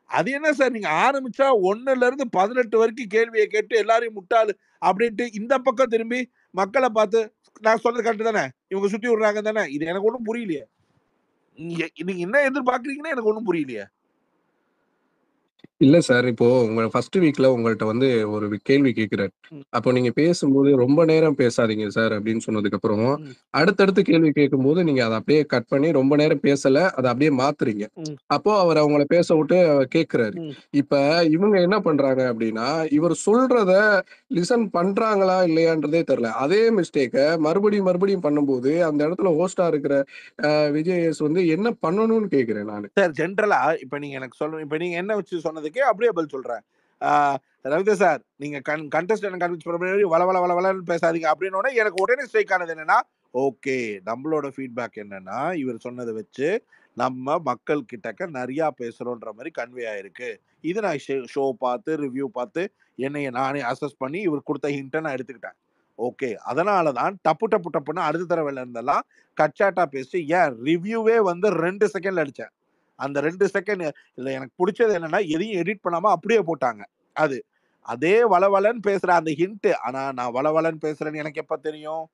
[SPEAKER 3] அது என்ன சார் நீங்க ஆரம்பிச்சா 1ல இருந்து 18 வரைக்கும் கேள்விய கேட்டு எல்லாரையும் முட்டாளு அப்படின்ட்டு இந்த பக்கம் திரும்பி மக்கள பார்த்து நான் சொல்றது கரெக்ட் தானே? இவங்க சுத்தி விடுறாங்க தானே? இது எனக்கு ஒண்ணும் புரியலையே. நீங்க என்ன எதிர்பார்க்கிறீங்கன்னு எனக்கு ஒண்ணும் புரியலையே.
[SPEAKER 8] இல்ல சார். இப்போ உங்க ஃபர்ஸ்ட் வீக்ல உங்கள்ட்ட வந்து ஒரு கேள்வி கேட்கிறாரு.
[SPEAKER 3] ம்.
[SPEAKER 8] அப்போ நீங்க பேசும்போது ரொம்ப நேரம் பேசாதீங்க சார் அப்படின்னு சொன்னதுக்கு அப்புறம்,
[SPEAKER 3] ம்.
[SPEAKER 8] அடுத்தடுத்து கேள்வி கேட்கும்போது நீங்க அத அப்படியே கட் பண்ணி ரொம்ப நேரம் பேசல. அத அப்படியே மாத்துறீங்க.
[SPEAKER 3] ம்.
[SPEAKER 8] அப்போ அவர் அவங்கள பேச விட்டு கேட்கிறாரு.
[SPEAKER 3] ம்.
[SPEAKER 8] இப்ப இவங்க என்ன பண்றாங்க அப்படின்னா, இவர் சொல்றத லிசன் பண்றாங்களா இல்லையான்றதே தெரியல. அதே மிஸ்டேக்க மறுபடியும் மறுபடியும் பண்ணும்போது, அந்த இடத்துல ஹோஸ்ட்டா இருக்கிற விஜய் வந்து என்ன பண்ணணும்னு கேட்கிறேன் நானு.
[SPEAKER 3] சார் ஜென்ரலா இப்ப நீங்க எனக்கு சொல்லணும். இப்ப நீங்க என்ன வச்சு சொன்னதுக்கே அப்படியே பதில் சொல்றேன். ரவிதா சார், நீங்க கண்டஸ்டன்ட் கன்வின்ஸ் பண்ண முன்னாடி வளன்னு பேசாதீங்க அப்படின்னோட எனக்கு உடனே ஸ்ட்ரைக் ஆனது என்னன்னா, ஓகே நம்மளோட ஃபீட்பேக் என்னன்னா, இவர் சொன்னத வச்சு நம்ம மக்கள் கிட்டக்க நிறைய பேசுறோன்ற மாதிரி கன்வே ஆயிருக்கு. இது நான் ஷோ பார்த்து, ரிவ்யூ பார்த்து, என்னைய நானே அசஸ் பண்ணி இவர் கொடுத்த ஹிண்ட்டை நான் எடுத்துக்கிட்டேன். ஓகே. அதனால தான் டப்புன்னு அடுத்த தடவைல இருந்தெல்லாம் கட்சாட்டா பேசி ரிவ்யூவே வந்து 2 செகண்ட்ல அடிச்சேன். அந்த 2 செகண்ட் இதுல எனக்கு புடிச்சது என்னன்னா, எதையும் எடிட் பண்ணாம அப்படியே போட்டாங்க. அதே வளவளன்னு பேசுற அந்த ஹிண்ட். ஆனா நான் வளவளன்னு பேசுறேன்னு எனக்கு எப்ப தெரியும்?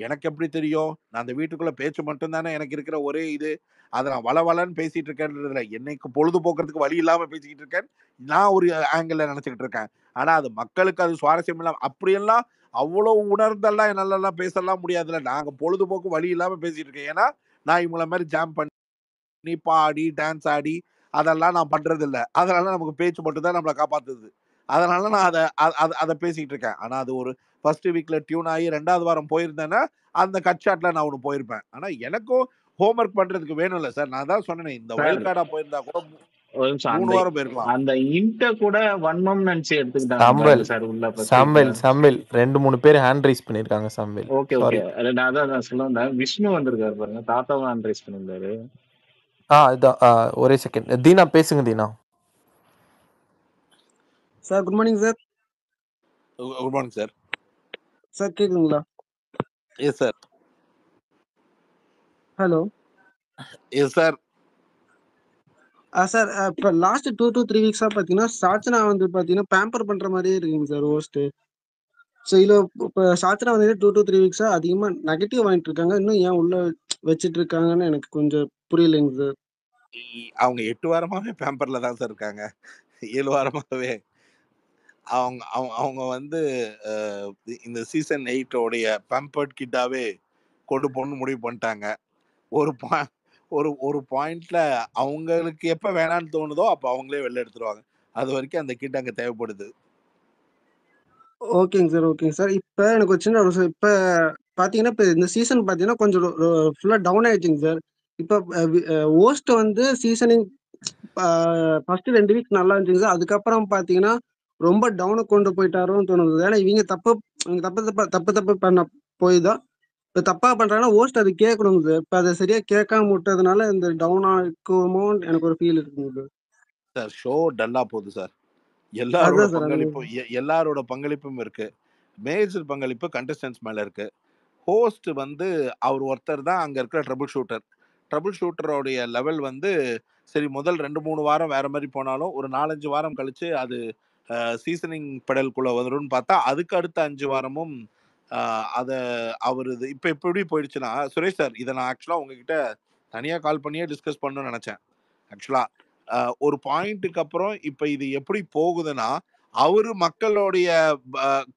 [SPEAKER 3] எனக்கு எப்படி தெரியும்? நான் அந்த வீட்டுக்குள்ள பேச்சு மட்டும் தானே எனக்கு இருக்கிற ஒரே இது. அத நான் வளவளன்னு பேசிட்டு இருக்கேன்றதுல என்னைக்கு பொழுதுபோக்குறதுக்கு வழி இல்லாம பேசிக்கிட்டு இருக்கேன். நான் ஒரு ஆங்கிள்ல நினைச்சுக்கிட்டு இருக்கேன். ஆனா அது மக்களுக்கு அது சுவாரஸ்யம் இல்லாம அப்படியெல்லாம் அவ்வளவு உணர்ந்தெல்லாம் என்னாலலாம் பேசலாம் முடியாதுல்ல. நாங்க பொழுதுபோக்கு வழி இல்லாம பேசிட்டு இருக்கேன். ஏன்னா, நான் இவங்கள மாரி ஜாம் பண்ணி, பாடி, டான்ஸ் ஆடி அதெல்லாம் நான் பண்றதில்ல. அதனால நமக்கு பேச்சு மட்டும் தான் நம்மள காப்பாத்துது. அதனால நான் அத பேசிட்டு இருக்கேன். ஆனா அது ஒரு ஃபர்ஸ்ட் வீக்ல டியூன் ஆகி 2வது வாரம் போயிருந்தேன்னா, அந்த கட் ஷாட்ல நான் ஒண்ணு போயிருப்பேன். ஆனா எனக்கும் ஹோம் ஒர்க் பண்றதுக்கு வேணும்ல சார். நான் தான் சொன்னேனே, இந்த
[SPEAKER 4] சார்
[SPEAKER 3] வைல்ட் கார்டா போயிருந்தா கூட
[SPEAKER 4] ஒரு நிமிஷம்
[SPEAKER 3] 3 வாரம் போயிருக்கலாம்.
[SPEAKER 4] அந்த இன்ட கூட வன்மம் நினைச்சு எடுத்துக்கிட்டாங்க பாருங்க சார் உள்ள ஃபர்ஸ்ட் வீக்ல.
[SPEAKER 5] சாம்பல் 2-3 பேர் ஹேண்ட் ரைஸ் பண்ணிருக்காங்க சாம்பல்.
[SPEAKER 4] Okay
[SPEAKER 5] sorry.
[SPEAKER 4] நான் அதான் நான் சொல்ல வந்தேன். விஷ்ணு வந்திருக்காரு பாருங்க, தாத்தாவும் ஹேண்ட் ரைஸ் பண்ணியிருந்தாரு.
[SPEAKER 5] இதான் ஒரே செகண்ட். தீனா பேசுங்க Deena.
[SPEAKER 9] Sir good morning sir.
[SPEAKER 3] Good morning sir.
[SPEAKER 9] Sir கேக்குதுங்களா?
[SPEAKER 3] Yes sir.
[SPEAKER 9] Hello.
[SPEAKER 3] Yes sir.
[SPEAKER 9] Sir இப்போ லாஸ்ட் 2 to 3 வீக்ஸா பாத்தீங்கன்னா சாச்சனா வந்து பாத்தீங்கன்னா பேம்பர் பண்ற மாதிரியே இருக்குங்க சார் ஹோஸ்ட். ஸோ இதுல இப்போ சாச்சனா வந்து 2 to 3 வீக்ஸா அதிகமா நெகட்டிவ் வாங்கிட்டு இருக்காங்க. இன்னும் ஏன் உள்ள வச்சிட்டு இருக்காங்கன்னு எனக்கு கொஞ்சம் புரியலைங்க சார்.
[SPEAKER 3] அவங்க 8 வாரமாவே பேம்பர்ல தான் சார் இருக்காங்க. 7 வாரமாவே. அவங்க வந்து இந்த சீசன் 8 உடைய பேம்பர்ட் கிட்டாவே கொண்டு போகணும்னு முடிவு பண்ணிட்டாங்க. ஒரு பாயிண்ட்ல அவங்களுக்கு எப்ப வேணான்னு தோணுதோ அப்ப அவங்களே வெளில எடுத்துருவாங்க. அது வரைக்கும் அந்த கிட் அங்க தேவைப்படுது.
[SPEAKER 9] ஓகேங்க சார். இப்ப எனக்கு ஒரு சின்ன இப்ப பாத்தீங்கன்னா இப்ப இந்த சீசன் பாத்தீங்கன்னா கொஞ்சம் ஃபுல்லா டவுன் ஆயிடுச்சுங்க சார். இப்ப ஹோஸ்ட் வந்து சீசனிங் ஃபர்ஸ்ட் 2 வீக் நல்லா இருந்துச்சு சார். அதுக்கப்புறம் பாத்தீங்கன்னா ரொம்ப டவுனு கொண்டு போயிட்டாரோன்னு தோணுது. ஏன்னா இவங்க தப்பு பண்ண போய் தான் இப்ப தப்பா பண்றாங்கன்னா ஹோஸ்ட் அது கேட்கணுங்க சார். இப்ப அதை சரியா கேட்காம விட்டதுனால இந்த டவுன் ஆகுமோ எனக்கு ஒரு ஃபீல் இருக்குங்க சார்.
[SPEAKER 3] சார் ஷோ டல்லா போகுது சார். எல்லாரோட
[SPEAKER 9] அதான் சார் அது
[SPEAKER 3] பங்களிப்பும் எல்லாரோட பங்களிப்பும் இருக்கு. மேஜர் பங்களிப்பு கண்டஸ்டன்ஸ் மேல இருக்கு. ஹோஸ்ட் வந்து அவர் ஒருத்தர் தான் அங்க இருக்கிற ட்ரபிள் ஷூட்டர். ட்ரபிள் ஷூட்டரோடைய லெவல் வந்து சரி முதல் 2-3 வாரம் வேற மாதிரி போனாலும் ஒரு 4-5 வாரம் கழிச்சு அது சீசனிங் பெடலுக்குள்ள வரும்னு பார்த்தா அதுக்கு அடுத்த 5 வாரமும் அதை அவர் இது இப்போ எப்படி போயிடுச்சுன்னா சுரேஷ் சார் இதை நான் ஆக்சுவலாக உங்ககிட்ட தனியாக கால் பண்ணியே டிஸ்கஸ் பண்ணணும்னு நினச்சேன். ஆக்சுவலாக ஒரு பாயிண்ட்டுக்கு அப்புறம் இப்போ இது எப்படி போகுதுன்னா அவரு மக்களுடைய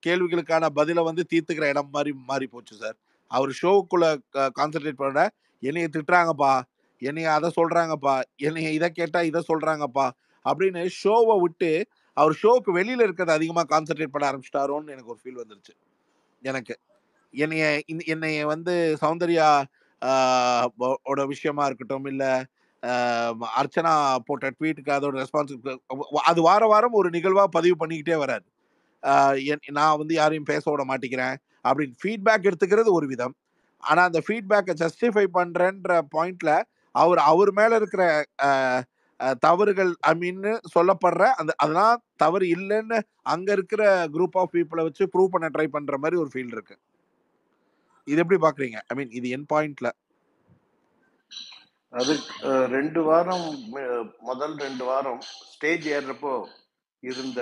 [SPEAKER 3] கேள்விகளுக்கான பதிலை வந்து தீர்த்துக்கிற இடம் மாதிரி மாறி போச்சு சார். அவர் ஷோவுக்குள்ள கான்சென்ட்ரேட் பண்ண என்னைய திட்டுறாங்கப்பா, என்னைய அதை சொல்றாங்கப்பா, என்னைய இதை கேட்டா இதை சொல்றாங்கப்பா அப்படின்னு ஷோவை விட்டு அவர் ஷோவுக்கு வெளியில இருக்கிறத அதிகமா கான்சென்ட்ரேட் பண்ண ஆரம்பிச்சிட்டாரோன்னு எனக்கு ஒரு ஃபீல் வந்துருச்சு. எனக்கு என்னைய வந்து சௌந்தர்யா ஓட விஷயமா இருக்கட்டும், இல்ல அர்ச்சனா போட்ட ட்வீட்டுக்கு அதோட ரெஸ்பான்ஸ் அது வார வாரம் ஒரு நிகழ்வா பதிவு பண்ணிக்கிட்டே வராரு. நான் வந்து யாரையும் பேச விட மாட்டேங்கிறேன் அப்படின்னு ஃபீட்பேக் எடுத்துக்கிறது ஒரு விதம். ஆனா அந்த ஃபீட்பேக்கை ஜஸ்டிஃபை பண்றேன்ற பாயிண்ட்ல அவர் மேல இருக்கிற தவறுகள் சொல்லப்படுற அதெல்லாம் தவறு இல்லைன்னு அங்க இருக்கிற குரூப் ஆஃப் பீப்புளை வச்சு ப்ரூவ் பண்ண ட்ரை பண்ற மாதிரி ஒரு ஃபீல் இருக்கு. இது எப்படி பாக்குறீங்க? இது என் பாயிண்ட்ல
[SPEAKER 7] அது 2 வாரம் முதல் 2 வாரம் ஸ்டேஜ் ஏறுறப்போ இருந்த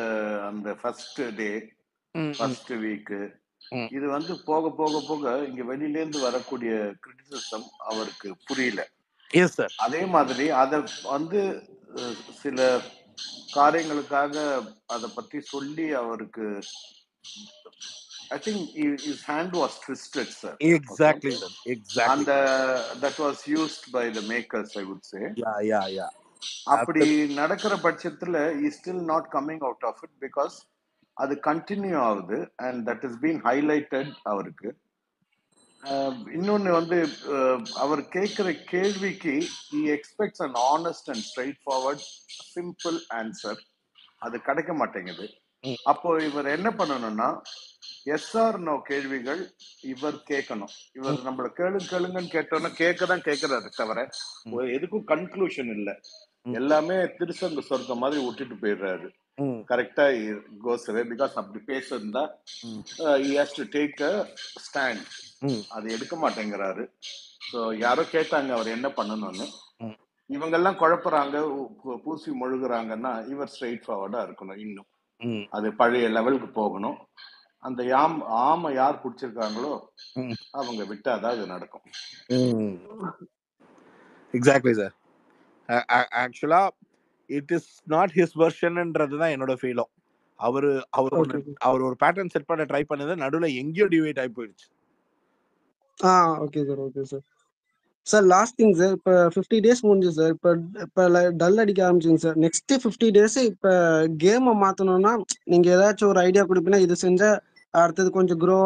[SPEAKER 7] அந்த ஃபர்ஸ்ட் டே ஃபர்ஸ்ட் வீக் இது வந்து போக போக போக இங்க வெளியில இருந்து வரக்கூடிய கிரிட்டிசிசம் அவருக்கு புரியல.
[SPEAKER 3] Yes sir.
[SPEAKER 7] அதே மாதிரி அத வந்து சில காரியங்களுக்காக அத பத்தி சொல்லி அவருக்கு I think his hand was twisted, sir.
[SPEAKER 3] Exactly, sir. Exactly.
[SPEAKER 7] And that was used by the makers, I would say.
[SPEAKER 3] Yeah.
[SPEAKER 7] அப்படி நடக்கிற பட்சத்துல is still not coming out of it because அது கண்டினியூ ஆகுது and that is being highlighted அவருக்கு. இன்னொன்னு வந்து அவர் கேட்கிற கேள்விக்கு he expects an honest and straightforward simple answer. அது கிடைக்க மாட்டேங்குது. அப்போ இவர் என்ன பண்ணணும்னா எஸ்ஆர் நோ கேள்விகள் இவர் கேட்கணும். இவர் நம்மள கேளுங்கன்னு கேட்டோம்னா கேட்கதான் கேட்கிறாரு தவிர எதுக்கும் கன்க்ளூஷன் இல்லை. எல்லாமே திருசங்க சொர்க்கம் மாதிரி விட்டுட்டு போயிடுறாரு. கரெக்டா கோஸ் அவே பிகாஸ் அப்படி பேசிருந்தா he has to take a stand. அது எடுக்க மாட்டேங்கிறாரு. ஸோ யாரோ கேட்டாங்க அவர் என்ன பண்ணணும்னு, இவங்கெல்லாம் குழப்பறாங்க, பூசி மொழுகுறாங்கன்னா இவர் ஸ்ட்ரெயிட் ஃபார்வர்டா இருக்கணும். இன்னும் அது பழைய லெவலுக்கு போகணும். அந்த ஆமை யார் பிடிச்சிருக்காங்களோ அவங்க விட்டாதான் இது நடக்கும்.
[SPEAKER 3] Exactly sir. ஆக்சுவலா இட் இஸ் நாட் ஹிஸ் வெர்ஷன்ன்றது தான் என்னோட ஃபீலும். அவர் ஒரு பேட்டர்ன் செட் பண்ண ட்ரை பண்ணது நடுவுல எங்கேயோ டிவைட் ஆகி போயிடுச்சு.
[SPEAKER 9] Okay sir, okay sir. Sir last thing sir, இப்போ 50 டேஸ் முடிஞ்சு சார். இப்போ டல் அடிக்க ஆரம்பிச்சுங்க சார். நெக்ஸ்ட் 50 டேஸ் இப்போ கேமை மாற்றணும்னா நீங்கள் ஏதாச்சும் ஒரு ஐடியா கொடுப்பீங்கன்னா, இது செஞ்சால் அடுத்தது கொஞ்சம் க்ரோ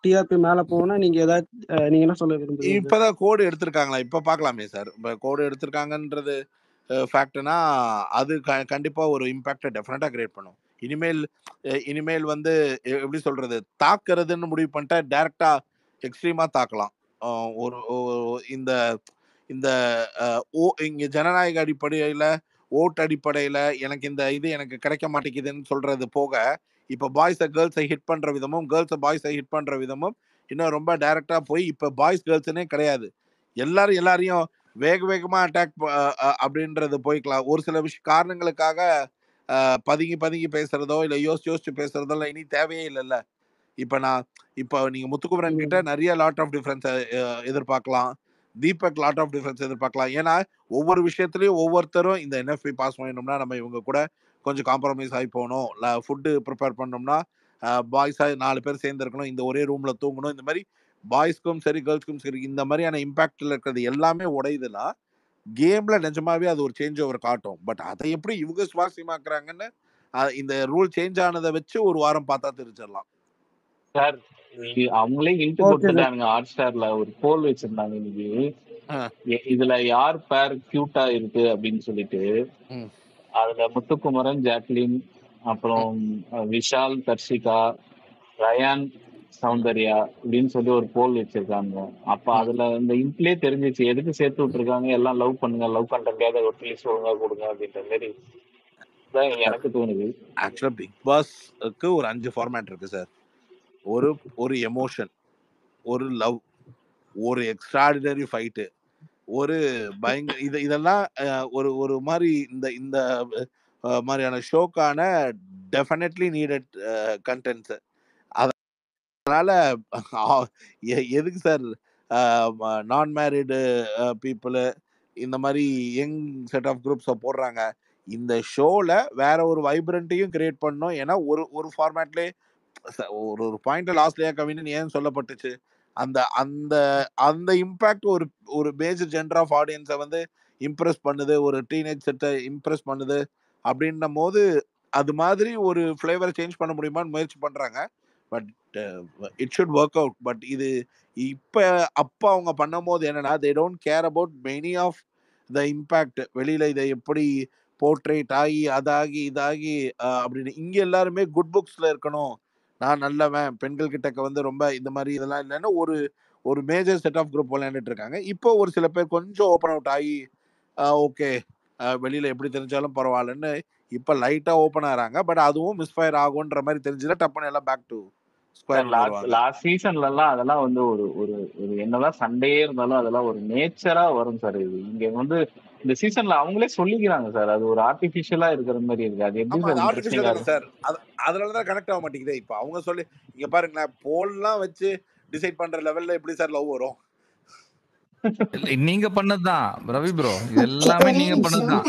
[SPEAKER 9] டிஆர்பி மேலே போகணும்னா நீங்கள் ஏதாச்சும் நீங்கள் என்ன சொல்ல விரும்புறீங்க?
[SPEAKER 3] இப்போதான் கோடு எடுத்திருக்காங்களா? இப்போ பார்க்கலாமே சார். இப்போ கோடு எடுத்திருக்காங்கன்றது ஃபேக்ட்னா அது கண்டிப்பாக ஒரு இம்பேக்டை டெஃபினட்டாக கிரியேட் பண்ணும். இனிமேல் வந்து எப்படி சொல்றது, தாக்குறதுன்னு முடிவு பண்ணிட்டா டைரக்டாக எக்ஸ்ட்ரீமாக தாக்கலாம். ஒரு இந்த இந்த இங்க ஜனநாயக அடிப்படையில ஓட்டு அடிப்படையில எனக்கு இந்த இது எனக்கு கிடைக்க மாட்டேங்குதுன்னு சொல்றது போக, இப்ப பாய்ஸை கேர்ள்ஸை ஹிட் பண்ற விதமும் கேர்ள்ஸை பாய்ஸை ஹிட் பண்ற விதமும் இன்னும் ரொம்ப டைரக்டா போய் இப்ப பாய்ஸ் கேர்ள்ஸ்னே கிடையாது, எல்லாரையும் வேக வேகமா அட்டாக் அப்படின்றது போய்க்கலாம். ஒரு சில காரணங்களுக்காக பதுங்கி பதுங்கி பேசுறதோ இல்ல யோசிச்சு பேசுறதோ இனி தேவையே இல்லைல்ல. இப்ப நீங்க முத்துக்குமரன் கிட்ட நிறைய லாட் ஆஃப் டிஃபரன்ஸ் எதிர்பார்க்கலாம், தீபக் லாட் ஆஃப் டிஃபரன்ஸ் எதிர்பார்க்கலாம். ஏன்னா ஒவ்வொரு விஷயத்துலயும் ஒவ்வொருத்தரும் இந்த என்எஃப்பி பாஸ் பண்ணணும்னா நம்ம இவங்க கூட கொஞ்சம் காம்ப்ரமைஸ் ஆகி போகணும், ஃபுட்டு ப்ரிப்பேர் பண்ணோம்னா பாய்ஸா 4 பேர் சேர்ந்து இருக்கணும், இந்த ஒரே ரூம்ல தூங்கணும், இந்த மாதிரி பாய்ஸ்க்கும் சரி கேர்ள்ஸ்க்கும் சரி இந்த மாதிரியான இம்பாக்ட்ல இருக்கிறது எல்லாமே உடையுதுன்னா கேம்ல நிஜமாவே அது ஒரு சேஞ்ச் ஓவர் காட்டும். பட் அதை எப்படி இவங்க சுவாரஸ்யமாக்குறாங்கன்னு இந்த ரூல் சேஞ்ச் ஆனதை வச்சு ஒரு வாரம் பார்த்தா தெரிஞ்சிடலாம்
[SPEAKER 4] சார். அவங்களே இன்ட்டு கொடுத்துட்டாங்க. ஹாட் ஸ்டார்ல ஒரு போல் வச்சிருந்தாங்க இன்னைக்கு, இதுல யார் பேர் கியூட்டா இருக்கு அப்படின்னு சொல்லிட்டு. அதுல முத்துக்குமரன், ஜாக்லின், அப்புறம் விஷால், தர்ஷிகா, ரயான், சௌந்தர்யா அப்படின்னு சொல்லி ஒரு போல் வச்சிருக்காங்க. அப்ப அதுல இந்த இன்ட்லயே தெரிஞ்சிச்சு எதுக்கு சேர்த்து விட்டுருக்காங்க. எல்லாம் லவ் பண்ணுங்க, லவ் கண்டென்ட் ஒரு ப்ளீஸ் ஒழுங்கா கொடுங்க அப்படின்ற மாதிரி எனக்கு தோணுது.
[SPEAKER 3] ஆக்சுவலா பிக் பாஸ்க்கு ஒரு 5 ஃபார்மேட் இருக்கு சார். ஒரு எமோஷன், ஒரு லவ், ஒரு எக்ஸ்ட்ராடினரி ஃபைட்டு, ஒரு பயங்கர இதெல்லாம் ஒரு மாதிரி இந்த மாதிரியான ஷோக்கான டெஃபினெட்லி நீடட் கண்டென்ட்ஸ். அதனால எதுக்கு சார் நான் மேரிடு பீப்புள் இந்த மாதிரி யங் செட் ஆஃப் குரூப்ஸை போடுறாங்க? இந்த ஷோல வேற ஒரு வைப்ரண்ட்டையும் கிரியேட் பண்ணணும். ஏன்னா ஒரு ஃபார்மேட்லேயே ஒரு பாயிண்ட் லாஸ்ட்லயா கவின்னு ஏன் சொல்லப்பட்டுச்சு, அந்த அந்த அந்த இம்பாக்ட் ஒரு மேஜர் ஜெண்டர் ஆஃப் ஆடியன்ஸை வந்து இம்ப்ரெஸ் பண்ணுது, ஒரு டீனேஜ் செட்டை இம்ப்ரெஸ் பண்ணுது அப்படின்னும் போது அது மாதிரி ஒரு ஃப்ளேவரை சேஞ்ச் பண்ண முடியுமான்னு முயற்சி பண்றாங்க. But it should work out. But இது அப்போ அவங்க பண்ணும் போது என்னன்னா they don't care about many of the impact. வெளியில இதை எப்படி போர்ட்ரேட் ஆகி அதாகி இதாகி அப்படின்னு இங்க எல்லாருமே குட் புக்ஸ்ல இருக்கணும், நான் நல்லவன், பெண்கள் கிட்ட வந்து ரொம்ப இந்த மாதிரி இதெல்லாம் இல்லைன்னா ஒரு மேஜர் செட் ஆஃப் குரூப் விளையாண்டுட்டு இருக்காங்க. இப்போ ஒரு சில பேர் கொஞ்சம் ஓப்பன் அவுட் ஆகி ஓகே வெளியில எப்படி தெரிஞ்சாலும் பரவாயில்லன்னு இப்ப லைட்டா ஓப்பன் ஆகிறாங்க. பட் அதுவும் மிஸ்ஃபயர் ஆகும்ன்ற மாதிரி தெரிஞ்சதுல டப்புன்னு எல்லாம் பேக் டு ஸ்கொயர் வருவாங்க.
[SPEAKER 4] லாஸ்ட் சீசன்ல எல்லாம் அதெல்லாம் வந்து ஒரு என்னதான் சண்டையே இருந்தாலும் அதெல்லாம் ஒரு நேச்சரா வரும் சார். இது இங்க வந்து இந்த சீசன்ல அவங்களே சொல்லிக்கிறாங்க சார், அது ஒரு ஆர்டிபிஷியலா இருக்கிற மாதிரி இருக்கு. அது எப்படி சார் இன்ட்ரெஸ்டிங்கா இருக்கு
[SPEAKER 3] சார்? அதனாலதான் கனெக்ட் ஆக மாட்டேங்குதே. இப்ப அவங்க சொல்லி இங்க பாருங்களேன், போல்லாம் வச்சு டிசைட் பண்ற லெவல்ல எப்படி சார் லவ் வரும்?
[SPEAKER 1] நீங்க பண்ணதுதான் ரவி ப்ரோ, எல்லாமே நீங்க பண்ணதுதான்.